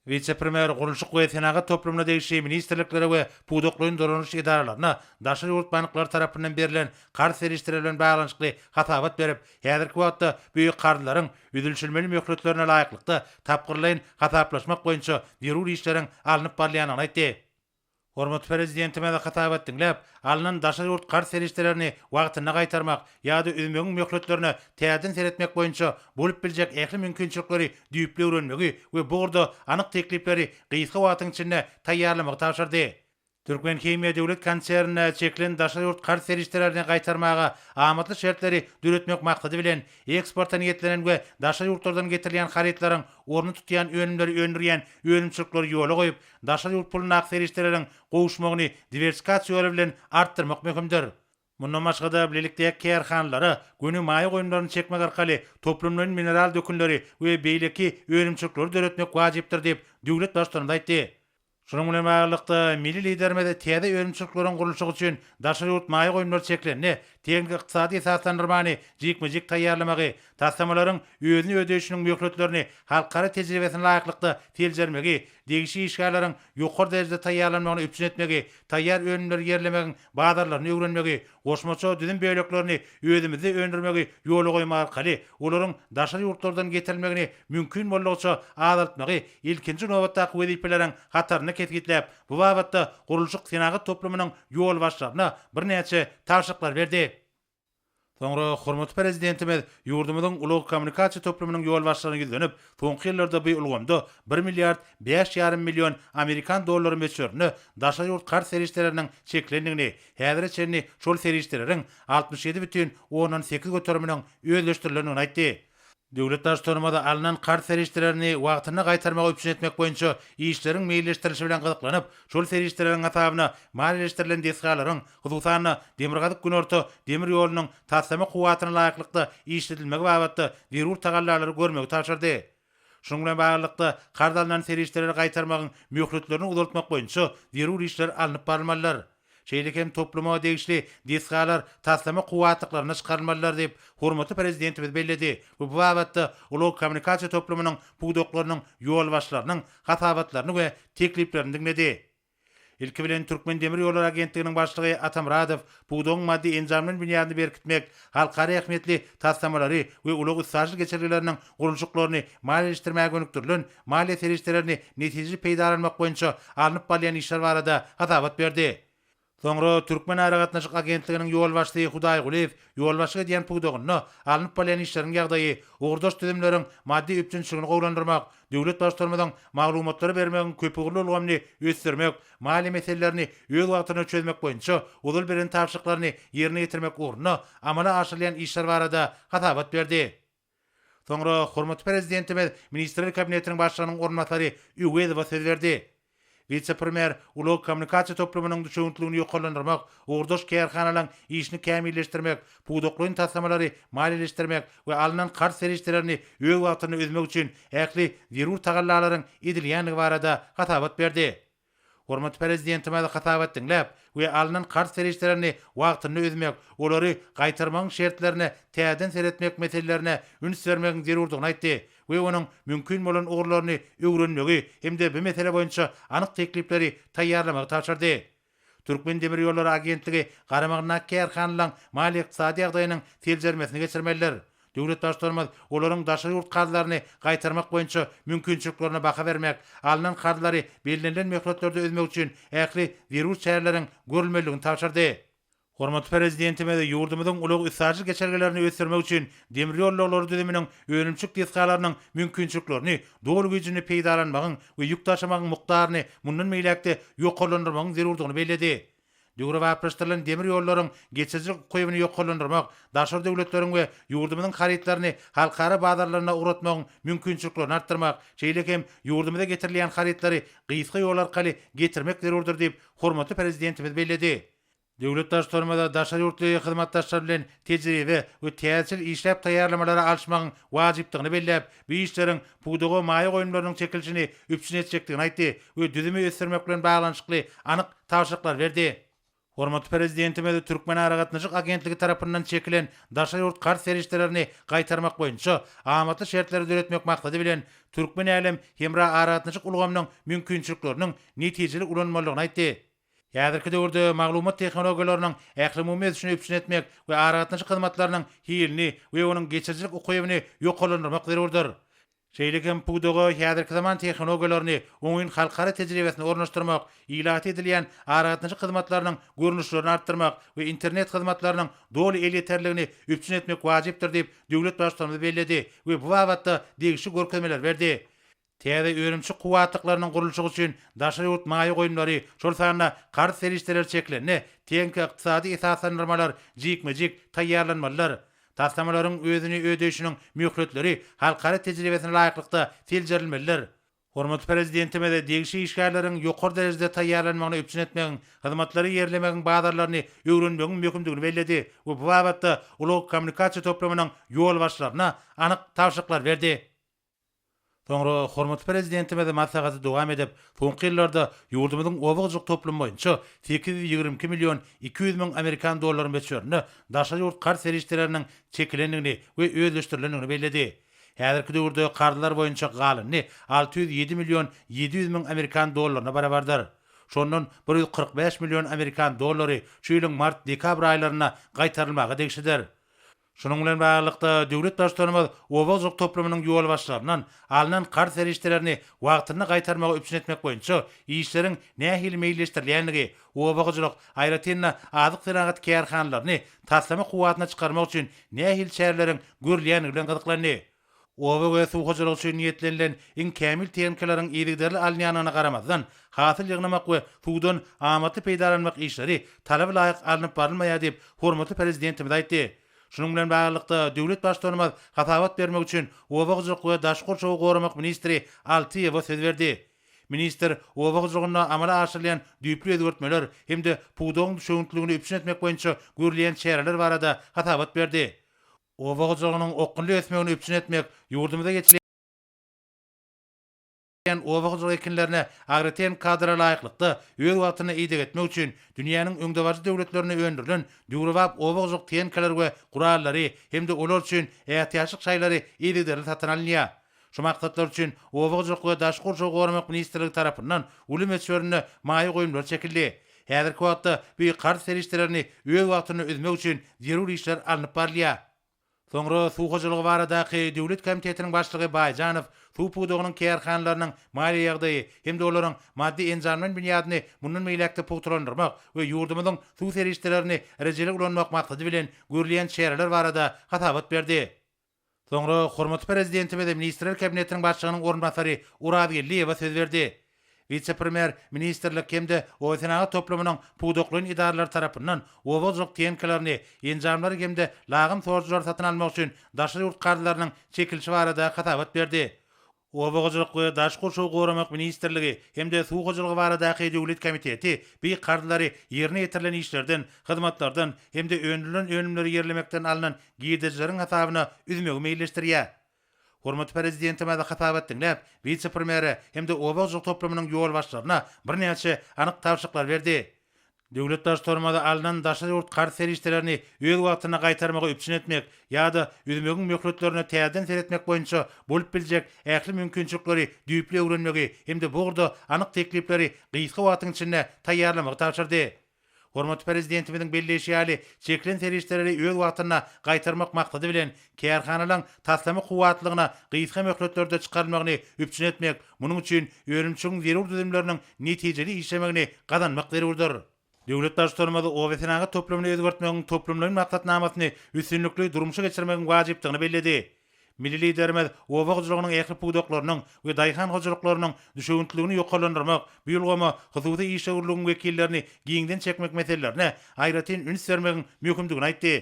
Vice-premier gurulşyk we senagat toplumuna degişli ministrliklere we pudoklyň dolanış idaralaryna daşary ýurtmanyklar tarapyndan berilen kar serişleri bilen baglanyşykly hatabat berip, häzirki wagtda büýük karlaryň üdülşilmeli möhletlerine laýyklykda tapgyrlaýyn hataplaşmak boýunça zerur işleriň alınıp barýanyny aýtdy. Hormatly prezidentime de hatabat dinläp, alynan daşary ýurt kar serişlerini wagtyna gaýtarmak ýa-da üzmegiň möhletlerine täzeden seretmek boýunça bolup biljek ähli mümkinçilikleri düýüp öwrenmegi we bu gorda anyk teklipleri gysga wagtyň içinde taýýarlamagy tapşyrdy. Türkmen Himiýa Döwlet Konsernine çekilen daşary ýurt kar serişlerini gaýtarmaga amatly şertleri düretmek maksady bilen eksporta niýetlenen we daşary ýurtlardan getirilýän haritlaryň orny tutýan önümleri öndürýän önümçilikleri ýola goýup, daşary ýurt puluny akserişleriň gowuşmagyny diversifikasiýa bilen artdyrmak möhümdir. Mundan başga da bilelikdäki kärhanlary göni maýy goýunlaryny çekmek arkaly toplumlaryň mineral dökünleri we beýleki önümçilikleri düretmek wajypdyr diýip döwlet başlygy aýtdy. Şonuň bilen baglanykda milli lidermede täze önümçilikleriň gurulşygy üçin daşary ýurt maýy goýunlary çeklenni, teňgi ykdysady esaslandyrmany jikmejik taýýarlamagy, taslamalaryň özüni ödeýişiniň möhletlerini halkara tejribesine laýyklykda teljermegi, degişi işgalaryň ýokary derejede taýýarlanmagyny öpçün etmegi, taýýar önümleri ýerlemegiň bazarlaryny öwrenmegi, goşmaça düzüm beýleklerini özümizde öndürmegi ýola goýmak arkaly olaryň daşary ýurtlardan getirilmegini mümkin bolýança azaltmagy ilkinji nowatdaky wezipeleriň hataryny ketgitläp, bu babatda gurulşyk senagat toplumynyň ýol başlaryna birnäçe tapşyryklar berdi. Soňra hormatly prezidentimiz ýurdumyzyň ulug kommunikasiýa toplumynyň ýol başlaryny ýüzlenip, soňky ýyllarda bu ulgamda 1 milliard 5,5 milyon Amerikan dollary meçörüni daşary ýurt kar serişleriniň çeklendigini, häzir çenni şol serişleriň 67,8 göterminiň özleşdirilenini aýtdy. Döwlet başçylygynda alynan kar serişlerini wagtyna gaýtarmagy öpçün etmek boýunça işleriň meýilleştirilişi bilen gyzyklanyp, şol serişleriň hasabyna maliýeleşdirilen desgalaryň, hususan Demirgazyk Günorta demir ýolunyň tassama kuwatyna laýyklykda işletilmegi babatda zerur tagallalary görmegi tapşyrdy. Şonuň bilen baglykda kardalynan serişleri gaýtarmagyň möhletlerini uzaltmak boýunça zerur işler alınıp barylmalylar. Şeýlekem topluma degişli desgalar taslama kuwatlyklaryny çykarmalylar diýip hormatly prezidentimiz belledi. Bu babatda ulug kommunikasiýa toplumynyň pudoklarynyň ýol başlarynyň hatabatlaryny we tekliplerini dinledi. Ilki bilen Türkmen Demir Ýolları Agentliginiň başlygy Atamradow pudogyň maddi enjamlaryny binýasyny berkitmek, halkara ähmiýetli taslamалary we ulug yssaçlyk geçerlileriniň gurulşyklaryny maliýeleşdirmäge gönükdirilen maliýe serişlerini netije peýdalanmak boýunça alınıp bolýan işler barada hatabat berdi. Soňra Türkmen Aragatnaşyk Agentliginiň ýol başlygy Hudaý Guliýew ýol başlygy diýen pudogyny alınıp bolýan işleriň ýagdaýy, ugurdaş tüzümleriň maddi öpçünçiligini gowlandyrmak, döwlet başlarymyň maglumatlary bermegiň köpügirli ulgamny ösdürmek, mali meselelerini öz wagtyna çözmek boýunça ulul beren tapşyryklaryny ýerine ýetirmek ugruna amala aşyrylýan işler barada hatabat berdi. Soňra hormatly prezidentimiz Ministrler Kabinetiniň başlygynyň ornmasary Üwedowa söz berdi. Vice-premier ulug kommunikasiýa toplumynyň düşünçligini ýokalandyrmak, ugurdaş kärhanalaryň işini kämilleşdirmek, pudoklyň taslamалary maliýeleşdirmek we alynan kar serişlerini öz wagtyna özmek üçin ähli zerur tagallalaryň edilýänligi barada hatabat berdi. Hormatly prezidentime de hatabat dinläp we alynan kar serişlerini wagtyna özmek, olary gaýtarmagyň şertlerini täzeden seretmek meselelerine üns bermegiň zerurdygyny aýtdy. We onuň mümkin bolan ugurlaryny öwrenmegi hemde bu mesele boýunça anyk teklipleri taýýarlamagy tapşyrdy. Türkmen Demir Ýolları Agentligi garamagyna kärhanlaryň mali ykdysady ýagdaýynyň teljermesini geçirmeliler. Döwlet başlarymyz olaryň daşary ýurt karlaryny gaýtarmak boýunça mümkinçiliklerine baka bermek, alynan karlary bellenlen möhletlerde özmek üçin ähli zerur çäreleriň görülmeligini tapşyrdy. Hormatly prezidentime de ýurdumyzyň ulug yssaçlyk geçerlilerini ösdürmek üçin demir ýolları düzüminiň önümçik desgalarynyň mümkinçiliklerini, dogry güýjini peýdalanmagyň we ýük taşymagyň mukdaryny mundan meýlekde ýokalandyrmagyň zerurdygyny belledi. dügre wapyşdyrylan demir ýollaryň geçijilik koýuny ýoklandyrmak, daşary döwletleriň we ýurdumyzyň haritlaryny halkara bazarlaryna uratmagyň mümkinçiliklerini artdyrmak, şeýle hem ýurdumyza getirilýän haritlary gysga ýol arkaly getirmek zerurdur diýip hormatly prezidentimiz belledi. Döwlet daşlarymyza daşary ýurtly hyzmatdaşlar bilen tejribe we täsir işläp taýýarlamalary alşmagyň wajypdygyny bellep, bu işleriň pudugy maýa goýumlarynyň çekilişini üpçün etjekdigini aýtdy we düzümi ösdürmek bilen baglanyşykly anyk tawşyklar berdi. Hormatly prezidentimiz Türkmen Aragatnaşyk agentligi tarapyndan çekilen daşary ýurt kart serişlerini gaýtarmak boýunça amatly şertleri düretmek maksady bilen Türkmen elem hemra Aragatnaşyk ulgamynyň mümkinçilikleriniň netijelik ulanmalygyny aýtdy. Ýazyrky döwürde maglumat tehnologiýalarynyň ähli üstüne üpçün etmek we aragatnaşyk hyzmatlarynyň hilini we onuň geçijilik ukybyny ýoklandyrmak zerurdur. Şeýle hem pudugy ýazyrky zaman tehnologiýalaryny oňun halkara tejribesini ornaşdyrmak, ilat edilýän aragatnaşyk hyzmatlarynyň görnüşlerini artdyrmak we internet hyzmatlarynyň doly el ýeterligini üpçün etmek wajypdyr diýip döwlet başçylygy belledi we bu wagtda degişli görkezmeler berdi. Täze öýrümçi kuwatlyklarynyň gurulşy üçin daşary ýurt maýa goýumlary, şol sanyna kart serişleri çeklenni, teňki ykdysady esaslandyrmalar jikmejik taýýarlanmalylar. Taslamalaryň özüni ödeýişiniň möhletleri halkara tejribesine laýyklykda teljerilmeliler. Hormatly prezidentimiz degişli işgärleriň ýokary derejede taýýarlanmagyny üpçün etmegiň, hyzmatlary ýerlemegiň bazarlaryny öwrenmegiň mümkindigini belledi we bu wagtda ulug kommunikasiýa toplamynyň ýol başlaryna anyk tawşyklar berdi. Soňra hormatly prezidentimiz maslahaty dowam edip, soňky ýyllarda ýurdumyzyň owagyjyk toplum boýunça 822 milyon 200 000 Amerikan dollaryny beçerini daşary ýurt kart serişleriniň çekilenligini we özleşdirilenligini belledi. Häzirki döwürde kartlar boýunça galyny 607 milyon 700 000 Amerikan dollaryna barabardyr. Şondan 145 milyon Amerikan dollary şu ýylyň mart-dekabr aýlaryna gaýtarylmagy degişidir. Şunun bilen baglykda döwlet başçylarymyz owagyjyk toplumynyň ýol başlarynyň alynan kart serişlerini wagtyna gaýtarmagy üpçün etmek boýunça işleriň nähili meýilleşdirilýänligi, owagyjylyk aýratynna azyk seragat kärhanlaryny taslama kuwatyna çykarmak üçin nähili şäherleriň görülýänligi bilen gyzyklandy. Owagy we suwgaçylyk üçin niýetlenilen iň kämil tehnikalaryň ýerlikleri alynýanyna garamazdan, hasyl ýygnamak we suwdan amaty peýdalanmak işleri talaba laýyk alınıp barylmaýar diýip hormatly prezidentimiz aýtdy. Şunun bilen baglykda döwlet başçylarymyz hatabat bermek üçin owagyjylyk we daşky şowy goramak ministri Altyýew söz berdi. Minister owagyjylygyna amala aşyrylýan düýpli özgertmeler hemde pudugyň düşüňçiligini üpçün etmek boýunça görülýän şäherler barada hatabat berdi. Owagyjylygynyň okunly ösmegini üpçün etmek ýurdumyza geçilen owagyjylyk ekinlerine agratyn kadra laýyklykda öz wagtyny ýygyp etmek üçin dünýäniň öňdebarjy döwletlerine öndürilen döwrewap owagyjylyk tehnikalar we gurallary hemde olar üçin ähtiýaçlyk şaýlary ýygyp satan alynýar. Şu maksatlar üçin owagyjylyk we daşky şowy goramak ministrligi tarapyndan ulum etşörüne maýa goýumlar çekildi. Häzirki wagtda bu kart serişlerini öz wagtyny üzmek üçin zeruri işler alınıp barylýar. Soňra suwgaçylygy baradaky döwlet komitetiniň başlygy Baýjanow suw pudugynyň kärhanlarynyň maliýe ýagdaýy hemde olaryň maddi enjamlaryň binýadyny mundan meýlekde puturlandyrmak we ýurdumyzyň suw serişlerini rejelik ulanmak maksady bilen görülýän şäherler barada hatabat berdi. Soňra hormatly prezidentimiz ministrler kabinetiniň başlygynyň ornbasary Urad Gelliýew söz berdi. Vice-premier ministerlik hemde oýsynaga toplumynyň puduklyň idaralary tarapyndan owagyjyk tehnikalarny, enjamlary hemde lagym sorjulary satyn almak üçin daşary ýurt kartlarynyň çekilişi barada hatabat berdi. Owagyjylyk we daşky şowy goramak ministerligi hemde suwgaçylygy baradaky döwlet komiteti bu kartlary ýerine ýetirilen işlerden, hyzmatlardan hemde öndürilen önümleri ýerlemekden alynan giýdejleriň hasabyna üzmegi meýilleşdirýär. Hormatly prezidentimiz hatabat dinläp, vice-premieri hemde owagyjyk toplumynyň ýol başlaryna birnäçe anyk tawşyklar berdi. Döwlet başçylarymyz alynan daşary ýurt kart serişlerini öz wagtyna gaýtarmagy üpçün etmek ýa-da üzmegiň möhletlerini täzeden seretmek boýunça bolup biljek ähli mümkinçilikleri düýpli öwrenmegi hemde bu gurda anyk teklipleri gysga wagtyň içinde taýýarlamagy tapşyrdy. Hormatly prezidentimiziň belleşi ýaly çekilen serişleri öz wagtyna gaýtarmak maksady bilen kärhanalaryň taslama kuwatlygyna gysga möhletlerde çykarylmagyny üpçün etmek, munyň üçin öýrümçiň zerur düzümleriniň netijeli işlemegini gazanmak zerurdur. Döwlet başçylarymyz owasynaga toplumyny özgertmegiň toplumlaryň maksatnamasyny üstünlikli durmuşa geçirmegiň wajypdygyny belledi. milli liderimiz oba gyjylygynyň ähli pudoklarynyň we daýhan gyjylyklarynyň düşüntligini ýokalandyrmak, bu ýolgama hususy iş öwürlüğiniň wekillerini giňden çekmek meselelerine aýratyn üns bermegiň mümkindigini aýtdy.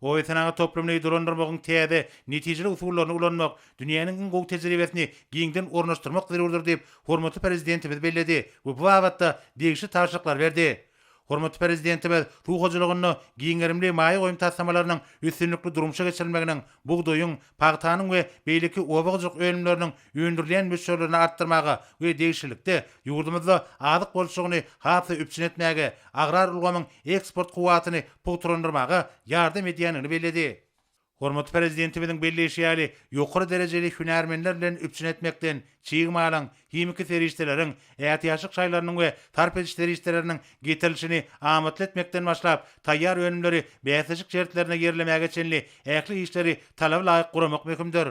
O etnaga toplumny durandyrmagyň täze netijeli usullaryny ulanmak, dünýäniň iň gowy tejribesini giňden ornaşdyrmak zerurdur diýip hormatly prezidentimiz belledi we bu wagtda degişli taşlyklar berdi. Hormatly prezidentimiz ruh hojalygyny giňerimli maýy goýum tassamalarynyň üstünlikli durumşa geçirilmeginiň, bugdoýuň, pagtanyň we beýleki obagjyk ölümleriniň öndürilen müşerlerini artdyrmaga we degişlikde ýurdumyzda azyk bolşugyny hasy üpçün etmäge, agrar ulgamyň eksport kuwatyny pogturandyrmaga ýardam edýänini belledi. Hormatly prezidentimiziň belleşi ýaly ýokary derejeli hünärmenler bilen üpçün etmekden, çiğmalan, himiki serişdeleriň, ätiýaşyk şaýlarynyň we tarpediş serişdeleriniň getirilişini amatly etmekden başlap, taýýar önümleri bäsejik şertlerine gerilemäge çenli ähli işleri talaba laýyk guramak mümkindir.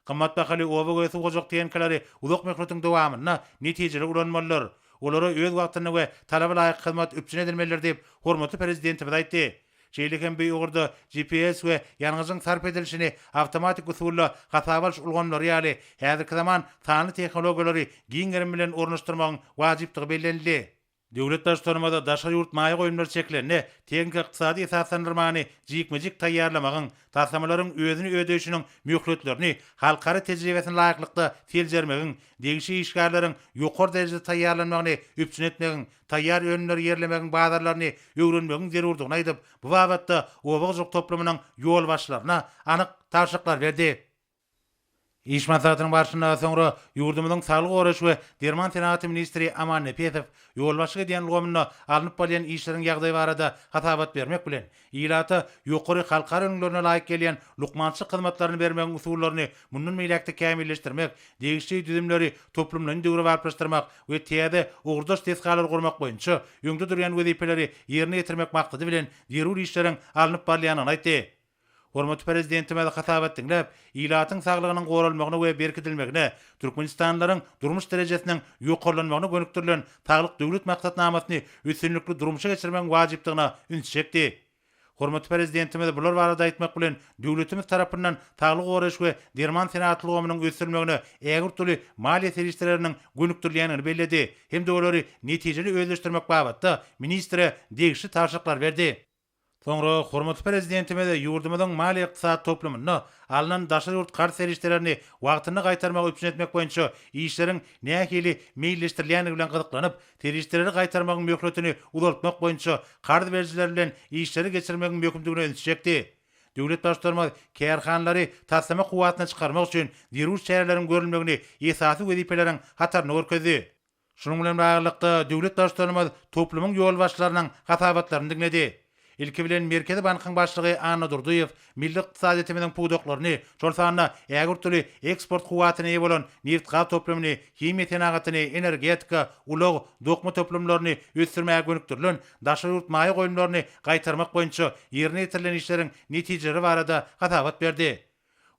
Qymmat bahaly oba göýsü gojak teňkeleri uzak möhletin dowamyna netijeli ulanmalylar. Olara öz wagtyny we talaba laýyk hyzmat üpçün edilmelidir diýip hormatly prezidentimiz aýtdy. Şeýleken bir ýogurda GPS we ýalňyzyň sarp edilişini awtomatik usulla gasabalyş ulgamlary ýaly häzirki zaman sany tehnologiýalary giňerim bilen ornaşdyrmagyň wajypdygy bellenildi. Döwlet başlarymyza daşa ýurt maýy goýumlar çeklerini, teňki ykdysady esaslandyrmany jikmejik taýýarlamagyň, tassamalaryň özüni ödeýişiniň möhletlerini halkara tejribesine laýyklykda seljermegiň, degişi işgärleriň ýokary derejede taýýarlanmagyny üpçün etmegiň, taýýar önümleri ýerlemegiň bazarlaryny öwrenmegiň zerurdygyny aýdyp, bu wagtda obagjyk toplumynyň ýol başlaryna anyk taşyklar berdi. İş maslahatynyň başyndan soňra ýurdumyzyň saglyk goraş we derman tenaty ministri Aman Nepetov ýolbaşyk edýän ulgamyna alınıp bolýan işleriň ýagdaýy barada hatabat bermek bilen ýylata ýokary halkara öňlerine laýyk gelýän lukmançyk hyzmatlaryny bermegiň usullaryny mundan meýlekde kämilleşdirmek, degişli düzümleri toplumlaryň döwre barplaşdyrmak we täze ugurdaş tesgalar gurmak boýunça ýöňde durýan wezipeleri ýerine ýetirmek maksady bilen zerur işleriň alınıp bolýanyny aýtdy. Hormatly prezidentimiz hatabat dinläp, ýylatyň saglygynyň goralmagyna we berkitilmegine, türkmenistanlaryň durmuş derejesiniň ýokarlanmagyna gönükdirilen saglyk döwlet maksatnamasyny üstünlikli durmuşa geçirmegiň wajypdygyna üns çekdi. Hormatly prezidentimiz bular barada aýtmak bilen döwletimiz tarapyndan saglyk goraş we derman senatlygynyň ösdürmegine ägir türlü maliýe serişdeleriniň gönükdirilýänini belledi. Hem de olary netijeli özleşdirmek babatda ministre degişli taşyklar berdi. Soňra hormatly prezidentimiz ýurdumyzyň maliýe ykdysat toplumyny alynan daşa ýurt garşy serişdelerini wagtyny gaýtarmagy üpçün etmek boýunça işleriň nähili meýilleşdirilýäni bilen gyzyklanyp, serişdeleri gaýtarmagyň möhletini uzaltmak boýunça gardy berjiler bilen işleri geçirmegiň mümkindigini öňsüzekdi. Döwlet başlarymyz kärhanlary tassama kuwatyna çykarmak üçin zerur şäherleriň görülmegini esasy wezipeleriň hataryny görkezdi. Şunuň bilen baglykda döwlet başlarymyz toplumyň ýol başlarynyň hatabatlaryny dinledi. İlki bilen Merkezi Bankyň başlygy Anna Durduýew milli ykdysadymyzyň pudoklaryny, şol sanyna ägir türlü eksport kuwatyna ýa bolan neft-gaz toplumyny, himiýa tenagatyny, energetika, ulag, dokma toplumlaryny ösdürmäge gönükdirilen daşa ýurt maýy goýumlaryny gaýtarmak boýunça ýerine ýetirilen işleriň netijeleri barada hatabat berdi.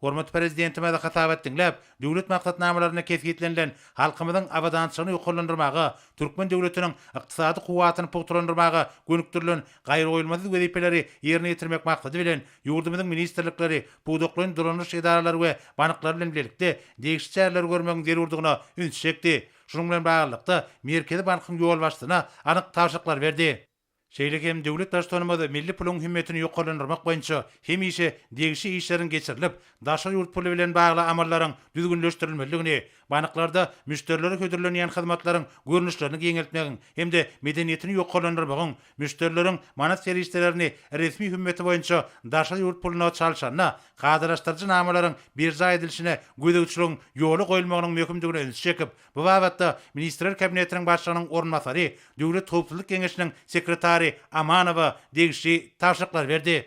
Hormatly prezidentimiz hatabat dinläp, döwlet maksatnamalaryna kesgitlenilen halkymyzyň awadançylygyny ýokarlandyrmaga, türkmen döwletiniň ykdysady kuwatyny pogturandyrmaga gönükdirilen gaýry goýulmaz wezipeleri ýerine ýetirmek maksady bilen ýurdumyzyň ministrlikleri, pudoklaryň duranyş edaralary we banyklary bilen birlikde degişli çäherler görmegiň zerurdygyna üns çekdi. Şunuň bilen baglykda Merkezi Bankyň ýol başlygyna anyk taşyklar berdi. Şeýlekem döwlet başlarymyz milli pulun himmetini ýokarlandyrmak boýunça hem işe degişli işleriň geçirilip, daşa ýurt puly bilen bagly amallaryň düzgünleşdirilmeligini, banyklarda müşterileri ködürlenýän hyzmatlaryň görnüşlerini geňeltmegiň hem de medeniýetini ýokarlandyrmagyň, müşterileriň manat serişdelerini resmi hümmeti boýunça daşa ýurt puluna çalşanyna, gadyraşdyrjy namalaryň birja edilişine gödegçiligiň ýoly goýulmagynyň mümkindigini öňsüz çekip, bu wagtda ministrler kabinetiniň başlygynyň ornmasary, döwlet howpsuzlyk keňeşiniň sekretary Amanowa degişli taşyklar berdi.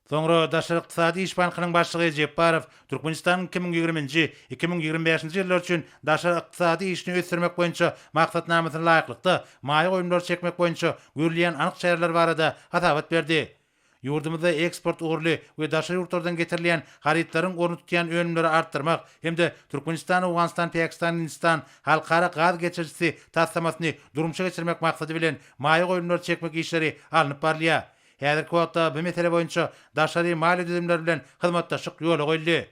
Soňra daşa ykdysady iş bankynyň başlygy Jepparow Türkmenistanyň 2020-2025 ýyllar üçin daşa ykdysady işini ösdürmek boýunça maksatnamasyna laýyklykda maýy goýumlar çekmek boýunça görülýän anyk şäherler barada hatabat berdi. Ýurdumyzda eksport ugurly we daşa ýurtlardan getirilýän haritlaryň orny tutýan önümleri artdyrmak hem de Türkmenistan, Awganistan, Pakistan, Hindistan halkara gaz geçirjisi tassamasyny durmuşa geçirmek maksady bilen maýy goýumlar çekmek işleri alınıp barlýar. Häzirki wagtda bu mesele boýunça daşary maliýe düzümleri bilen hyzmatdaşyk ýola goýuldy.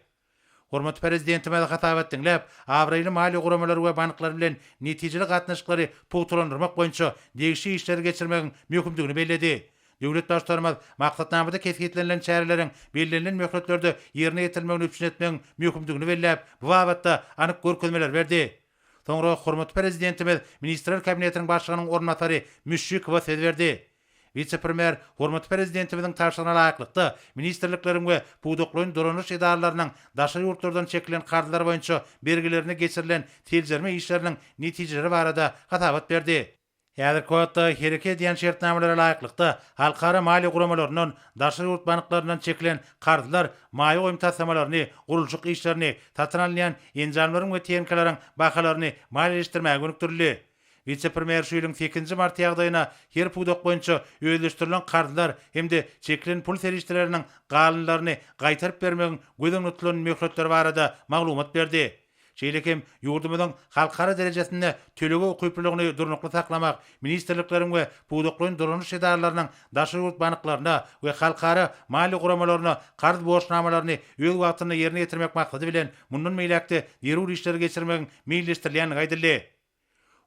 Hormat prezidentime de hatabat dinläp, awraýly mali guramalary we banklar bilen netijeli gatnaşyklary putulandyrmak boýunça degişi işler geçirmegiň mümkindigini bellädi. Döwlet başlarymyz maksatnamada kesgitlenilen çäreleriň belirlenen möhletlerde ýerine ýetirmegini üçin etmegiň mümkindigini belläp, bu babatda anyk görkezmeler berdi. Soňra hormat prezidentimiz Ministrler Kabinetiniň başlygynyň ornatary Müşrikowa söz berdi. Vice-premier hormat prezidentimiziň taşygyna laýyklykda ministrlikleriň we puwdoklyň duranyş edaralarynyň daşary ýurtlardan çekilen kardylar boýunça belgilerine geçirilen teljerme işleriniň netijeleri barada hatabat berdi. Häzirki wagtda hereket edýän şertnamelere laýyklykda halkara mali guramalarynyň daşary ýurt banklarynyň çekilen kardylar maýa goýum taslamalaryny, gurulşyk işlerini, tatyn alýan enjamlaryň we tenkalaryň bahalaryny maliýeleşdirmäge gönükdirildi. Vice-premier şu ýylyň 8 mart ýagdaýyna her puwdok boýunça öýleşdirilen kardylar hemde çekilen pul serişdirleriniň galynlaryny gaýtaryp bermegiň gözen tutulan möhletleri barada maglumat berdi. Şeýlekem ýurdumyzyň halkara derejesinde tölege okuyplygyny durnukly saklamak, ministrlikleriň we puwdoklyň duranyş edaralarynyň daşary ýurt banklaryna we halkara mali guramalaryna kard borçnamalaryny öz wagtyna ýerine ýetirmek maksady bilen mundan meýlekde ýerur işleri geçirmegiň meýilleşdirilýäni gaýdyldy.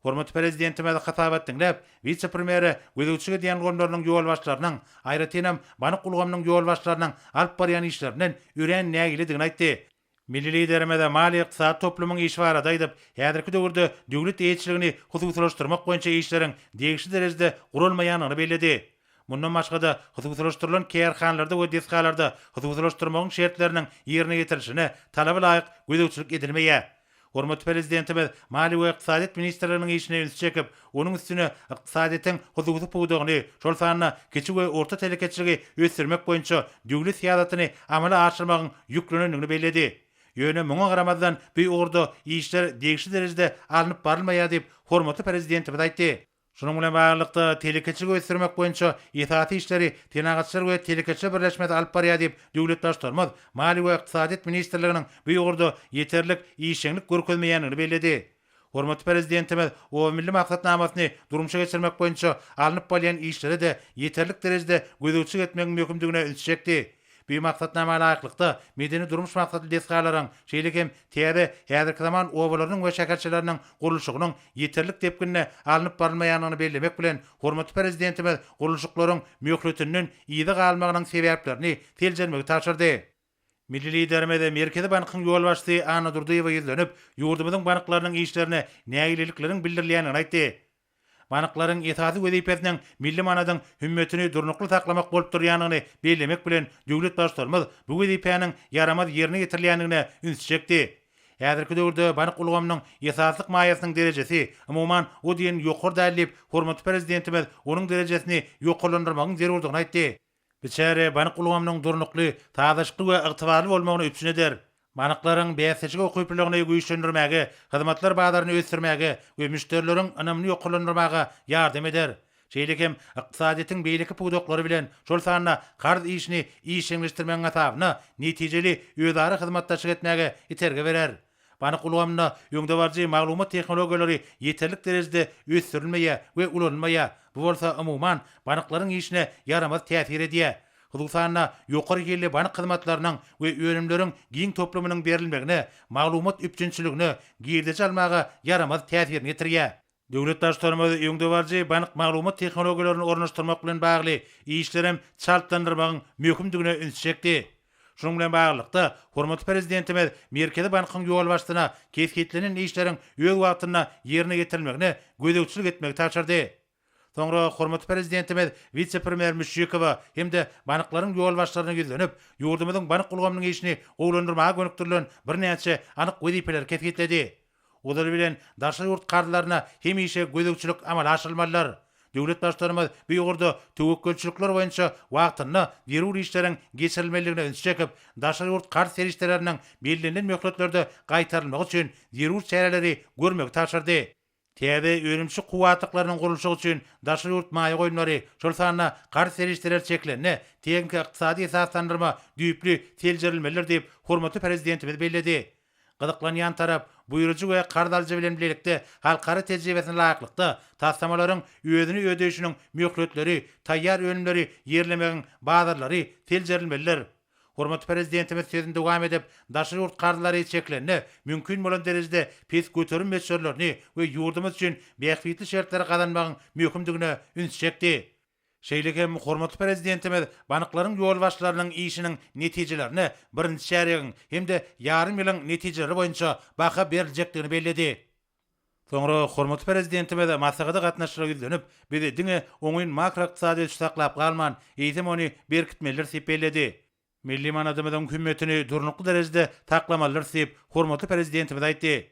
Hormat prezidentime de hatabat dinläp, vice-premieri gözüçige diýen gönderniň ýol başlarynyň, aýratynam banyk ulgamynyň ýol başlarynyň alyp barýan işlerinden üren nägiligini aýtdy. Milli liderime de mali ykdysat toplumyň iş barada aýdyp, häzirki döwürde döwlet eýetçiligini hususlaşdyrmak boýunça işleriň degişli derejede gurulmaýanyny bellädi. Mundan başga da hususlaşdyrylan kärhanlarda we desgalarda hususlaşdyrmagyň şertleriniň ýerine ýetirilişine talaby laýyk gözegçilik edilmeýär. Hormat prezidentimiz Mali we Iqtisadiýat ministrliginiň işine üns çekip, onuň üstüne iqtisadiýatyň hususy puwdogyny, şol sanyna kiçik we orta telekeçiligi ösürmek boýunça döwlet siýasatyny amala aşyrmagyň ýüklenendigini bellädi. Ýöne muňa garamazdan bu ugurda işler degişli derejede alınıp barylmaýar diýip hormatly prezidentimiz aýtdy. Şunun bilen baglykda telekeçilik ösürmek boýunça ýetaty işleri tenagatçylar we telekeçiler birleşmesi alyp barýar diýip döwlet başlarymyz Mali we Iqtisadiýat ministrliginiň bu ýurda ýeterlik işçilik görkezmeýänini bellädi. Hormatly prezidentimiz o milli maksatnamasyny durumşa geçirmek boýunça alınıp barýan işleri de ýeterlik derejede gözegçilik etmegiň mümkindigine üns çekdi. Bu maksatnama laýyklykda medeni durmuş maksatly desgalaryň, şeýlekem täze häzirki zaman obalarynyň we şäherçileriniň gurulşygynyň ýeterlik tepkinine alınıp barylmaýanyny bellemek bilen hormatly prezidentimiz gurulşyklaryň möhletiniň ýygy galmagynyň sebäplerini teljermegi taşyrdy. Milli liderime de Merkezi Bankyň ýol başçysy Ana Durduýewa ýüzlenip, ýurdumyzyň banklarynyň işlerine nägileliklerini bildirýänini aýtdy. Banklaryň ýetaty wezipesiniň milli manadyň hümmetini durnukly saklamak bolup durýanyny bellemek bilen döwlet başlarymyz bu wezipeniň yaramaz ýerine ýetirilýänine üns çekdi. Häzirki döwürde bank ulgamynyň ýesaslyk maýasynyň derejesi umumyň o diýen ýokary dällip, hormatly prezidentimiz onuň derejesini ýokarlandyrmagyň zerurdygyny aýtdy. Biçäre bank ulgamynyň durnukly, tazaşykly we ygtybarly bolmagyny üpsün eder. Banklaryň bäsejige okuyplygyny güýçlendirmäge, hyzmatlar badaryny ösürmäge we müşterileriň önümini ýokarlandyrmaga ýardam eder. Şeýlekem ykdysadyýatyň beýleki puwdoklary bilen şol sanyna kard işini işleňleşdirmegiň asabyna netijeli öýdary hyzmatdaşlyk etmäge iterge berer. Bank ulgamyna ýöňde barjy maglumat tehnologiýalary ýeterlik derejede ösürilmeýär we ulanmaýar. Bu bolsa umumyň banklaryň işine yaramaz täsir edýär. Hususanna ýokary gelli bank hyzmatlarynyň we önümleriň giň toplumynyň berilmegine, maglumat üpçünçiligine, girdeçi almaga yaramaz täsir getirýär. Döwlet başlarymyz ýöňde barjy bank maglumat tehnologiýalaryny ornaşdyrmak bilen bagly işlerem çaltlandyrmagyň mümkindigine üns çekdi. Şunun bilen baglykda hormatly prezidentimiz Merkezi Bankyň ýol başçysyna kesgitlenen işleriň öz wagtyna ýerine ýetirilmegine gözegçilik etmegi taşyrdy. Soňra hormatly prezidentimiz vice-premier Müşrikowa hemde banklaryň ýol başlaryna ýüzlenip, ýurdumyzyň bank ulgamynyň işini oglandyrmaga gönükdirilen bir näçe anyk wezipeler kesgitledi. Olar bilen daşary ýurt kardylaryna hemişe gözegçilik amal aşyrylmalylar. Döwlet başlarymyz bu ýurda töwekkelçilikler boýunça wagtyna ýerur işleriň geçirilmeligine üns çekip, daşary ýurt kard serişdirleriniň belirlenen möhletlerde gaýtarylmagy üçin ýerur çäreleri görmegi taşyrdy. Täze önümçi kuwatlyklarynyň gurulşy üçin daşary ýurt maýa goýumlary, şol sanyna kard serişdirler çeklenine teňki ykdysady esaslandyrma düýpli teljerilmeler diýip hormatly prezidentimiz bellädi. Gydyklanýan tarap buýrujy we kardaljy bilen bilelikde halkara tejribesine laýyklykda taslamalaryň özüni ödeýişiniň möhletleri, taýýar önümleri ýerlemegiň bazarlary teljerilmeler. Hormat prezidentimiz sözünde dowam edip, daşy ýurt karlary çeklenni, mümkin bolan derejede pis göterim meselelerini we ýurdumyz üçin beýikli şertlere gadanmagyň möhümdigine üns çekdi. Şeýleke hormatly prezidentimiz banyklaryň ýol başlarynyň işiniň netijelerini birinji şäherýäň hemde ýarym ýylyň netijeleri boýunça baha berilejekdigini bellädi. Soňra hormatly prezidentimiz masagada gatnaşyra güldenip, bizi diňe oňyň makroiqtisady saklap galman, eýsem ony berkitmeler sepelledi. Milli manadymyzyň hümmetini durnukly derejede taklamalar sep hormatly prezidentimiz aýtdy.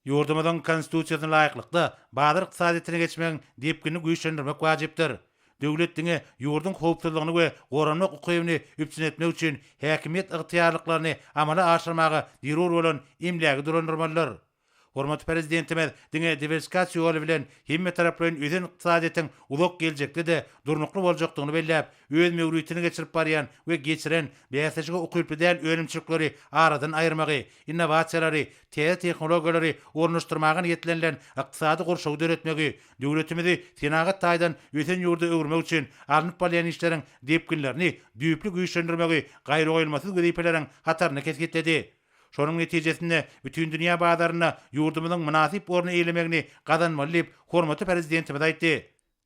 Ýurdumyzyň konstitusiýasyna laýyklykda badyr iqtisadyetine geçmegiň depkini güýçlendirmek wajypdyr. Döwlet diňe ýurdun howpsuzlygyny we goranlyk ukybyny üpsün etmek üçin häkimiýet ygtyýarlyklaryny amala aşyrmagy dirur bolan imlägi durandyrmalylar. Hormatly prezidentimiz diňe diversifikasiýa ýoly bilen hemme taraplaryň özüň yktysadyetiň uzak geljekde de durnukly boljakdygyny belläp, öz möwrütini geçirip barýan we geçiren beýasaçyga ukyply däl ölümçükleri aradan aýyrmagy, innovasiýalary, tehnologiýalary ornaşdyrmagy ýetlenlen ykdysady gurşaw döretmegi, döwletimizi senagat taýdan ösen ýurda öwürmek üçin alınıp barýan işleriň depkinlerini düýpli güýçlendirmegi gaýry goýulmasy gözepeleriň hataryny kesgitledi. Şonuň netijesinde bütün dünýä bazaryna ýurdumyzyň münasip orny eýlemegini gadanmaly diýip hormatly prezidentimiz aýtdy.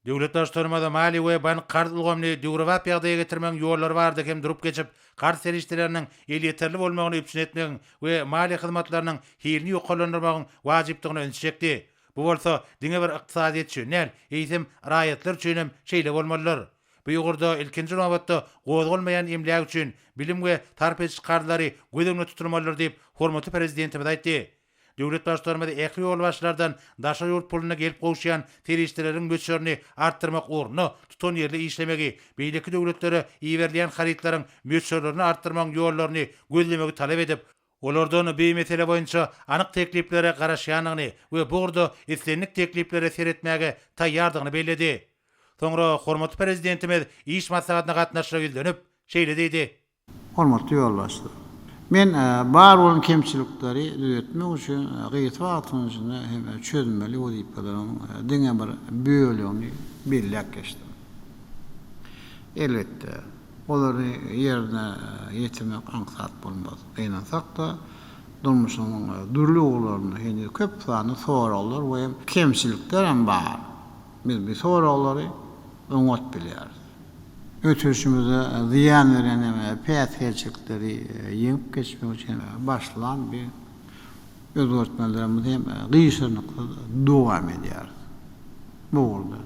Döwlet başlarymyza mali we bank karz ulgamny döwrewap ýagdaýa getirmeň ýollary bardy hem durup geçip karz serişleriniň elýeterli bolmagyny üpsün etmegiň we mali hyzmatlarynyň hilini ýokalandyrmagyň wajypdygyny öňçekdi. Bu bolsa diňe bir ykdysadyet üçin, eýsem raýatlar üçin hem şeýle bolmalylar. Bu ýogurda ilkinji nowatda gozgulmaýan emläg üçin bilim we tarpeç karlary gödüňe tuturmalylar diýip hormatly prezidentimiz aýtdy. Döwlet başlarymyz ähli ýol başlardan daşa ýurt puluny gelip gowşaýan terişleriň möçlerini artdyrmak orny tutan ýerli işlemegi, beýleki döwletlere iýerilýän haritlaryň möçlerini artdyrmak ýollaryny gözlemegi talap edip, olardan bir mesele boýunça anyk tekliplere garaşýanyny we bu urda islenlik tekliplere seretmäge taýýardygyny bellädi. Soňra hormatly prezidentimiz iş maslahatyna gatnaşyra güldenip, şeýle diýdi. Hormatly ýolbaşlar. Men bar bolan kemçilikleri düzeltmek üçin gyýyt wagtyň içinde hem çözmeli wezipelerini diňe bir bölegini belläp geçdim. Elbetde olary ýerine ýetirmek aňsat bolmaz. Eýnansak da durmuşynyň durluglaryny hende köp sany soralar we kemçilikler hem bar. Biz soralary öňet bilýäris. Ötürüşümüzde ziyan veren piyasiyetçilikleri yeňip geçmek için başlayan bir özgörtmelerimiz hem gıyşırlıkla devam ediyor. Bu oldu.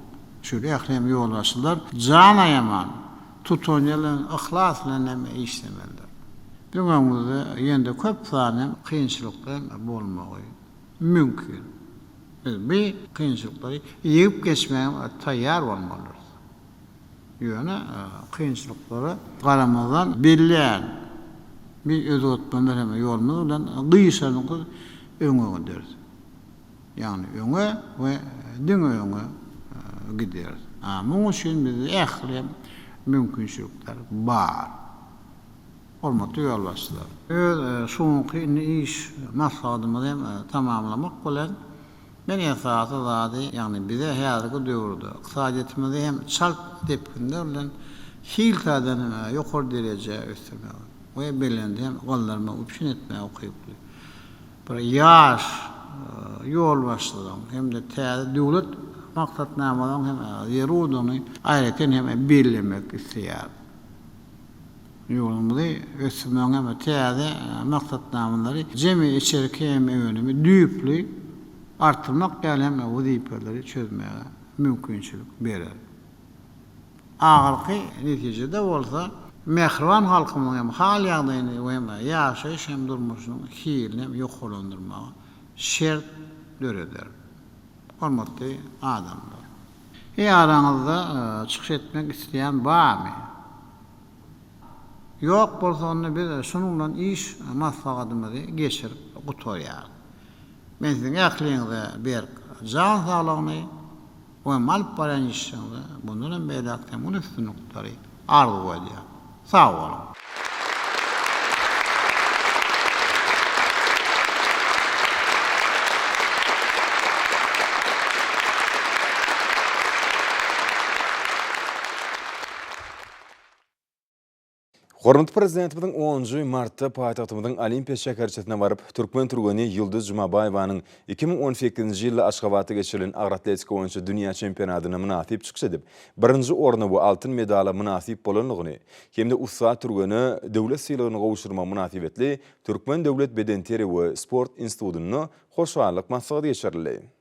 Şöyle ehlem yoldaşlar can ayaman tutonyalan ihlasla işlemelidir. Dünyamızda yende köp tane kıyınçılıklar bolmagy mümkün. Biz bir kıyınçılıkları yeňip geçmeye taýýar bolmalydyr. Ýöne kıyınçılıklara garamazdan belläň bir özgörtmeler hem ýolumyz bilen gıyşarlygy öňe gider. Ýani öňe we diňe öňe gider. Muňa üçin biz ähli mümkinçilikler bar. Hormatly ýolbaşlar. Şoňky iş maslahatymyzy tamamlamak bilen men esasy zady, ýani bize häzirki döwürde ykdysadyetimizi hem çarp depkinde bilen hiltadan ýokary derejä östirmek we belende hem gallarma üpsün etmek okyply. Bir ýaş ýolbaşlaryň hem de täze döwlet maksatnamadan hem ýerudyny aýraten hem bellemek isleýär. Ýolumyzy östirmek hem täze maksatnamalary jemi içeriki hem önümi düýpli artırmak ýaly wezipeleri çözmege mümkinçilik berer. Agyrky netijede bolsa mehriban halkymyň hem hal ýagdaýyny we ýaşaýyş hem durmuşynyň hilini hem ýokalandyrmagy şert döreder. Hormatly adamlar. Araňyzda çykyş etmek isleýän barmy? Ýok bolsa onu biz şunuň bilen iş maslahatymyzy geçirip gutarýar. Men sizin ähliňize bir can sağlygyny we mal paran işini bundan beýlekden bunu üstünlükleri arzu edýär. Sağ olun. Hormatly prezidentimiň 10 martda paýtagtymyzyň Olimpiya şäherçetine barıp Türkmen Turgany Ýulduz Jumabaýewanyň 2018-nji ýylda Aşgabatda geçirilen agr atletika boýunça dünýä çempionatyna münasip çykyş edip, birinji orna bu altyn medala münasip bolanlygyny, hemde Ussa Turgany döwlet sylygyny gowuşdurma münasibetli Türkmen Döwlet Bedenteri we Sport Institutyny hoşallyk maksady geçirildi.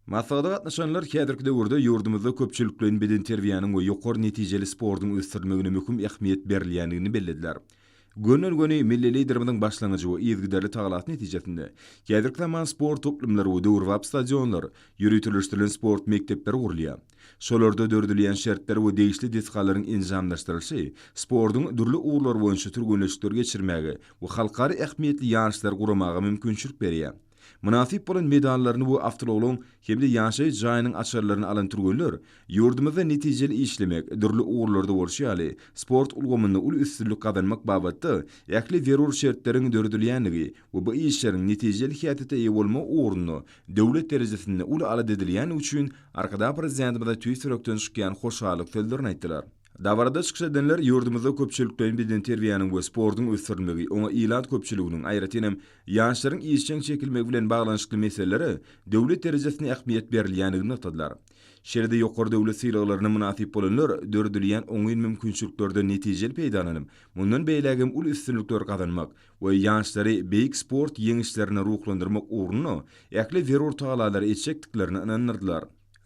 Masada gatnaşanlar häzirki döwürde ýurdumyzda köpçüliklerin beden terbiýanyň we ýokary netijeli sportyň ösdürmegine möhüm ähmiýet berilýändigini bellädiler. Gönül göni milli liderimiň başlangyjy we ýezgiderli tagalat netijesinde häzirki zaman sport toplumlary we döwürwap stadionlar, ýürütülüşdirilen sport mektepleri gurulýar. Şolarda dördülýän şertler we degişli disgalaryň enjamlaşdyrylyşy, sportyň dürli uğurlar boýunça türgünleşikler geçirmäge we halkary ähmiýetli ýanşlar guramaga mümkinçilik berýär. Münasip bolan medallaryny bu awtologlaryň hemde ýaşaý jaýynyň açarlaryny alan türgünler, ýurdumyzda netijeli işlemek, dürli uğurlarda bolşýaly, sport ulgamynda uly üstünlik kazanmak babatda ýakly werur şertleriň dördülýänligi we bu işleriň netijeli häýatda eýe bolma uğruny döwlet derejesinde uly alad edilýän üçin arkada prezidentimiz tüýsürekden çykýan hoşallyk sözlerini aýtdylar. Davarda çykyş edenler ýurdumyzda köpçüliklerin beden terbiýanyň we sportyň ösdürmegi, oňa ilat köpçüliginiň aýratynam ýaşlaryň işçiň çekilmegi bilen baglanşykly meselelere döwlet derejesinde ähmiýet berilýändigini atdylar. Şerde ýokary döwlet sylagylaryna münasip bolanlar dördülýän oňyn mümkinçiliklerde netijeli peýdalanyp, mundan beýlägem uly üstünlikler kazanmak we ýaşlary beýik sport ýeňişlerini ruhlandyrmak uğruny ýakly werur tagalary etjekdiklerini inanyrdylar.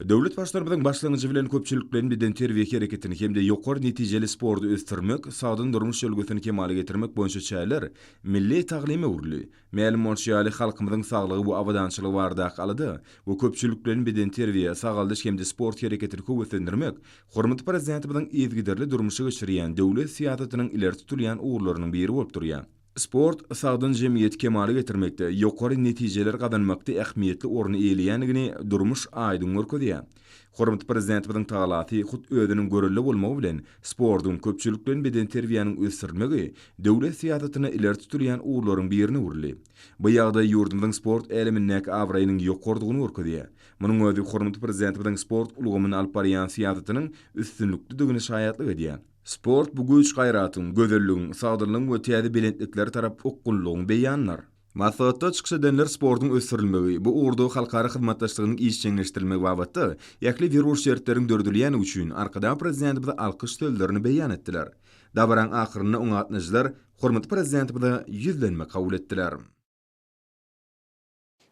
Döwlet başlarymyzyň başlangyjy bilen köpçüliklerin beden terbiýe hereketini hemde ýokary netijeli sporty ösdürmek, sagdyn durmuş ýolgusini kemale getirmek boýunça çäler milli taglime urly. Mälim bolşýaly halkymyzyň saglygy bu awadançylygy bardak alady we köpçüliklerin beden terbiýe, sagaldyş hemde sport hereketini köwetlendirmek, hormatly prezidentimyzyň ýezgiderli durmuşy geçirýän döwlet siýasatynyň ileri tutulýan uğurlarynyň biri bolup durýar. Sport sagdyn jemgyýet kemale getirmekde, ýokary netijeler kazanmakda ähmiýetli orny eýleýändigini durmuş aýdyn görkezýär. Hormatly prezidentimiň tagalaty hut özüniň görelli bolmagy bilen sportyň köpçüliklerin beden terbiýanyň ösdürmegi döwlet siýasatyna ileri tutulýan uğurlaryň birini urly. Bu ýagdaý ýurdumyzyň sport elemindäki awraýynyň ýokardygyny görkezýär. Munyň özü hormatly prezidentimiň sport ulgamyny alyp barýan siýasatynyň üstünlikdigini şaýatlyk edýär. Sport bu güç gaýratyň, gözelligiň, sagdyrlygyň we täze belentlikleri tarap okgunlygyny beýanlar. Masalatda çykyş edenler sportyň ösdürilmegi, bu uğurda halkary hyzmatdaşlygynyň işçiňleşdirilmegi babatda ýakly werur şertleriň dördülýäni üçin arkada prezidentimize alkyş sözlerini beýan etdiler. Dabaraň ahyryna oňa gatnaşyjylar hormatly prezidentimize ýüzlenme kabul etdiler.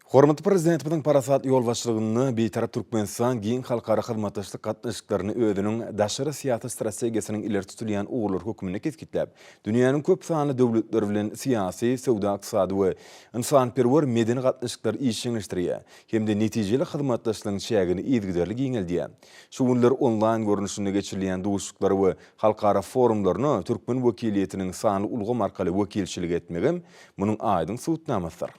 Hormatly prezidentimiň parasat ýol başlygyny beýtarap Türkmenistan giň halkara hyzmatdaşlyk gatnaşyklaryny özüniň daşary siýasat strategiýasynyň ileri tutulýan uğurlar hökmüne kesgitläp, dünýäniň köp sanly döwletleri bilen siýasy, sowda iqtisady we insanperwer medeni gatnaşyklar işçiňleşdirýär, hemde netijeli hyzmatdaşlygyň şägini ýezgiderli giňeldýär. Şu günler onlaýn görnüşinde geçirilýän duşuklary we halkara forumlaryny Türkmen wekiliýetiniň sanly ulgam arkaly wekilçilik etmegem munyň aýdyn suwtnamasydyr.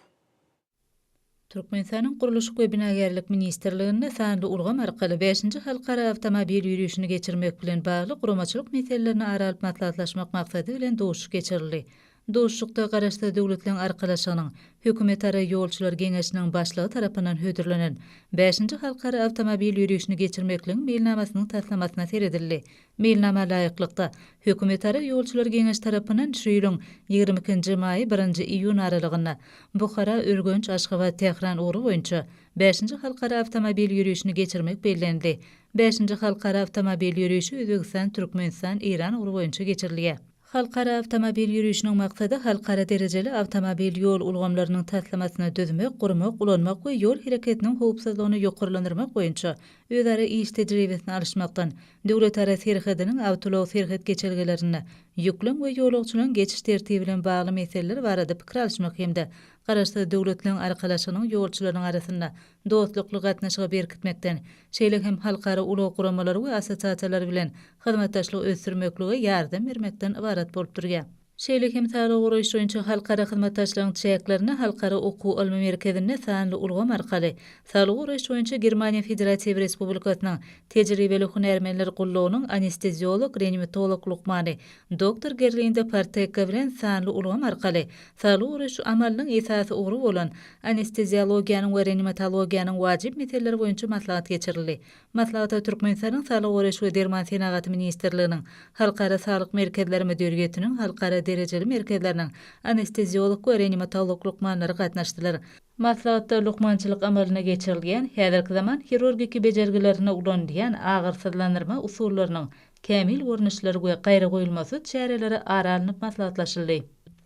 Türkmenistanyň Guruluşyk we Binagerlik Ministrliginde sanly ulgam arkaly 5-nji halkara awtomobil ýürüýüşini geçirmek bilen bagly guramaçylyk meselelerini aralyp maslahatlaşmak maksady bilen duşuk geçirildi. Duşukda garaşda döwletleriň arkalaşygynyň hökümet-ara ýolçular geňeşiniň başlygy tarapyndan hödürlenen 5-nji halkara awtomobil ýürüýüşini geçirmekliň mailnamasynyň taslamasyna seredildi. Mailnama laýyklykda hökümet-ara ýolçular geňeş tarapyndan şu ýylyň 22-nji maý 1-nji iýun aralygyna Bukhara, Örgenç, Aşgabat, Tehran uğru boýunça 5-nji halkara awtomobil ýürüýüşini geçirmek bellendi. 5-nji halkara awtomobil ýürüýüşi Özbegistan, Türkmenistan, İran uğru boýunça geçirilýär. Halkara awtomobil ýürüýüşiniň maksady halkara derejeli awtomobil ýol ulgamlarynyň taslamasyna dözmek, gurmak, ulanmak we ýol hereketiniň howpsuzlygyny ýokarlandyrmak boýunça özara iş tejribesini alşmakdan döwlet-ara serhediniň awtolog serhed geçelgelerini ýüklen we ýolagçylaryň geçiş tertibi bilen bagly meseleler barada pikir alşmak hemde garaşda döwletleriň arkalaşygynyň ýolçularyň arasynda dostlukly gatnaşygy berkitmekden şeýle hem halkara ulug guramalary we assosiasiýalar bilen hyzmatdaşlyk ösdürmekligi ýardam bermekden ibarat bolup durýar. Şeýle hem sağlyk guraýşy boýunça halkara hyzmatdaşlygyň çäklerini halkara okuw alma merkezine sanly ulgam arkaly sağlyk guraýşy boýunça Germaniýa Federasiýa Respublikasynyň tejribeli hunermenler gullugynyň anesteziolog, reanimatolog Lukmany Dr. Gerlinde Parteka bilen sanly ulgam arkaly sağlyk guraýşy amalynyň esasy ugry bolan anesteziologiýanyň we reanimatologiýanyň wajyp meselleri boýunça maslahat geçirildi. Maslahata Türkmenistanyň sağlyk guraýşy we derman senagaty ministrliginiň halkara sağlyk merkezleri müdüriyetiniň halkara dereceli merkezlerinin anesteziolog ve reanimatolog Lukmanlary gatnaşdylar. Maslahatda lukmançylyk amalyna geçirilgen häzirki zaman hirurgiki bejergilerine ulanýan agyr sızlanyrma usullarynyň kämil görnüşleri we gaýra goýulmasy çäreleri aralanyp maslahatlaşyldy.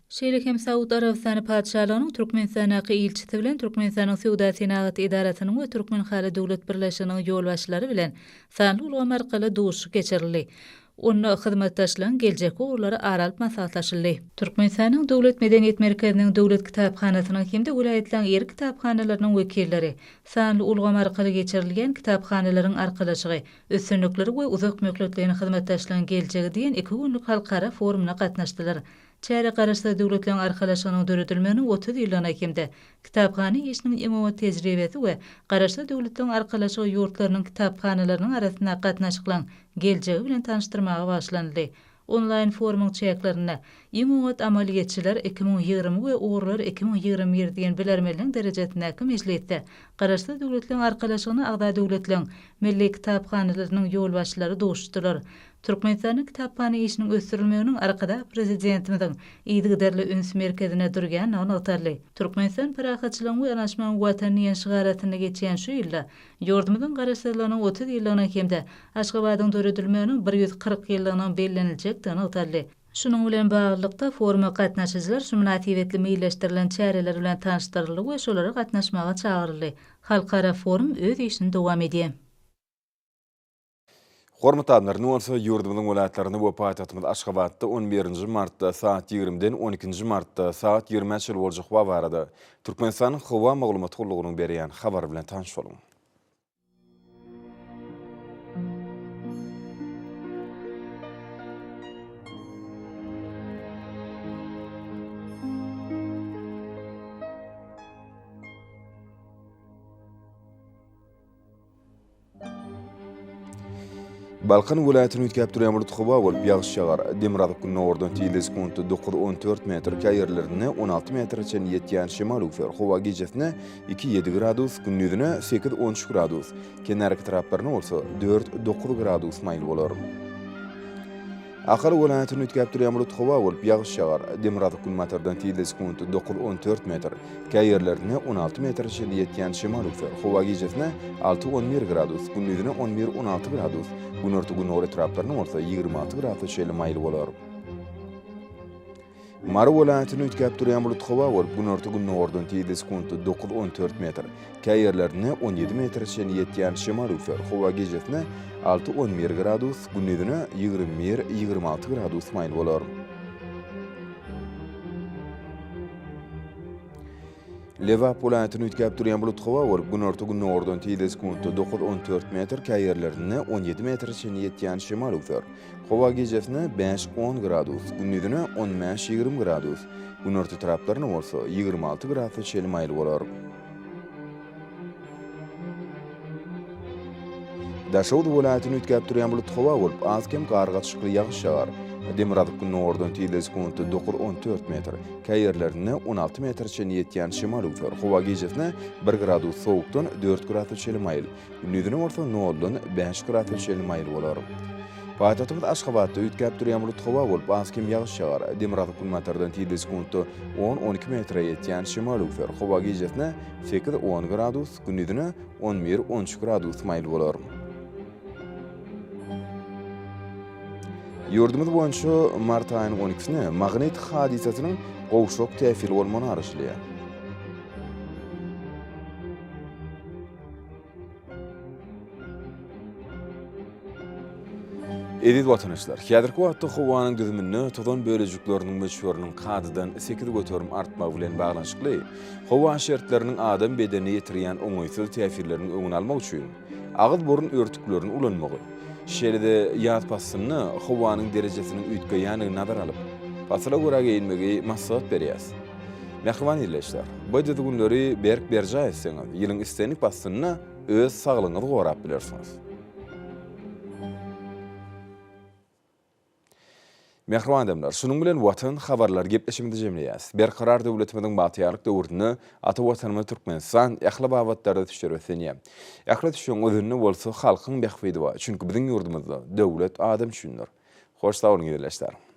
Şeýle hem Saud Arabistany padşahlygynyň Türkmenistanaky ilçisi bilen Türkmenistanyň Sowda Senagat idarasynyň we Türkmen Hally Döwlet Birleşiginiň ýolbaşçylary bilen sanly ulgam arkaly duşuk geçirildi. Onu hyzmatdaşlaryň geljek ugurlary aralyp maslahatlaşyldy. Türkmenistanyň Döwlet Medeniýet Merkeziniň Döwlet Kitapxanasynyň hemde vilayatlanyň ýer kitapxanalarynyň wekilleri sanly ulgam arkaly geçirilgen kitapxanalaryň arkalaşygy, üstünlikleri we uzak möhletlerini hyzmatdaşlaryň geljegi diýen 2 günlük halkara forumuna gatnaşdylar. Çäre garaşda döwletleriň arkalaşygynyň döredilmegini 30 ýyldan ekimde kitapxana işiniň imomat tejribesi we garaşda döwletleriň arkalaşygy ýurtlarynyň kitapxanalarynyň arasynda gatnaşyklaryň geljegi bilen tanışdyrmaga başlandy. Online forumyň çäklerini imomat amaliýetçiler 2020 we ugurlar 2021 diýen bilermeliň derejesindäki meclisde garaşda döwletleriň arkalaşygyny agda döwletleriň milli kitapxanalarynyň ýolbaşçylary duşdylar. Türkmenistanyň kitapxana işiniň ösürilmeginiň arkada prezidentimiziň ýygyderli üns merkezine durgan anatarly. Türkmenistan parahatçylygyň we anaşmagyň watanyň şygaratyna geçen şu ýylda ýurdumyzyň garaşdyrlarynyň 30 ýyldan hemde Aşgabatyň döredilmeginiň 140 ýyllygynyň bellenilejek anatarly. Şunun bilen baglykda foruma gatnaşyjylar sumnativitli meýilleşdirilen çäreler bilen tanışdyryldy we şolara gatnaşmaga çagyryldy. Halkara forum öz işini dowam edýär. Hormatly adamlar, bolsa ýurdumyzyň welaýatlaryny we paýtagtymyz Aşgabatda 11 martda saat 20-den 12 martda saat 20-çe boljak wagt barada Türkmenistanyň Hawa maglumat gullugynyň berýän habar bilen tanış boluň. Balkan vilayatynyň üýtgäp durýan bulut howa bolup ýağış ýagar. Demirada günü ordan tiýle sekundy 9-14 metr, käýerlerine 16 metrçe ýetýän şemal üfer. Howa gejesine 2-7 gradus, gündüzine 8-13 gradus. Kenarky taraplaryna bolsa 4-9 gradus maýl bolar. Ahar vilayatynyň üýtgäp durýan bulut howa bolup ýağış ýagar. Demirada günü matardan tiýle sekundy 9-14 metr, käýerlerine 16 metrçe ýetýän şemal üfer. Howa gejesine 6-11 gradus, gündüzine 11-16 gradus. Gün orta gün ora taraplaryna bolsa 26 gradus şeýle maýl bolar. Mara vilayatynyň üýtgäp durýan bulut howa bolup gün orta gün ordan tiýle sekundy 9-14 metr, käýerlerine 17 metrçe ýetýän şemal üfer. Howa gejesine 6-11 gradus, gündüzine 21-26 gradus maýl bolar. Lewap vilayatynyň üýtgäp durýan bulut howa bolup gün orta gün ordan tiýle sekundy 9-14 metr, käýerlerine 17 metrçe ýetýän şemal üfer. Howa gejesine 5-10 gradus, gündüzine 15-20 gradus. Gün orta taraplaryna bolsa 26 gradus şeýle maýl bolar. Daşowd vilayatynyň üýtgäp durýan bulut howa bolup azkem gargaçykly ýağış ýagar. Demirada günü ordan tiýle sekundy 9-14 metr, käýerlerine 16 metrçe ýetýän şemal üfer. Howa gejesine 1 gradus sowukdan 4 gradus şeýle maýl. Gündüzine bolsa 0-dan 5 gradus şeýle maýl bolar. Paýtagtymyz Aşgabatda üýtgäp durýan bulut howa bolup azkem ýağış ýagar. Demirada günü matardan tiýle sekundy 10-12 metre ýetýän şemal üfer. Howa gejesine 8-10 gradus, gündüzine 11-13 gradus maýl bolar. Ýurdumyz boýunça mart aýynyň 12-sine magnet hadisasynyň gowşok täsiri bolmany araşdyrýar. Edil watandaşlar, häzirki wagtda howanyň düzümini tozan bölejikleriniň meşhurynyň kadydan 8 götürüm artmagy bilen baglanşykly, howa şertleriniň adam bedeni ýetirýän oňoýsuz täsirlerini öňüne almak üçin agyz burun örtüklerini ulanmagy, şeride ýat passyny howanyň derejesiniň üýtgeýäni nazar alyp, Pasala gura geyinmegi maksat berýäs. Mehriban ýerleşler, bu günleri berk berja etseňiz, ýylyň istenik basynyna öz saglygyňyzy gorap bilersiňiz. Mehriban adamlar, şunun bilen watan habarlar gepleşimde jemleýäs. Berkarar döwletimiň batýarlyk döwrüni ata watanymyz Türkmenistan ähli babatlarda düşürýär. Ähli düşüň özüni bolsa halkyň behfidi bar. Çünki biziň ýurdumyzda döwlet adam düşünür. Hoş sağ olun ýerleşler.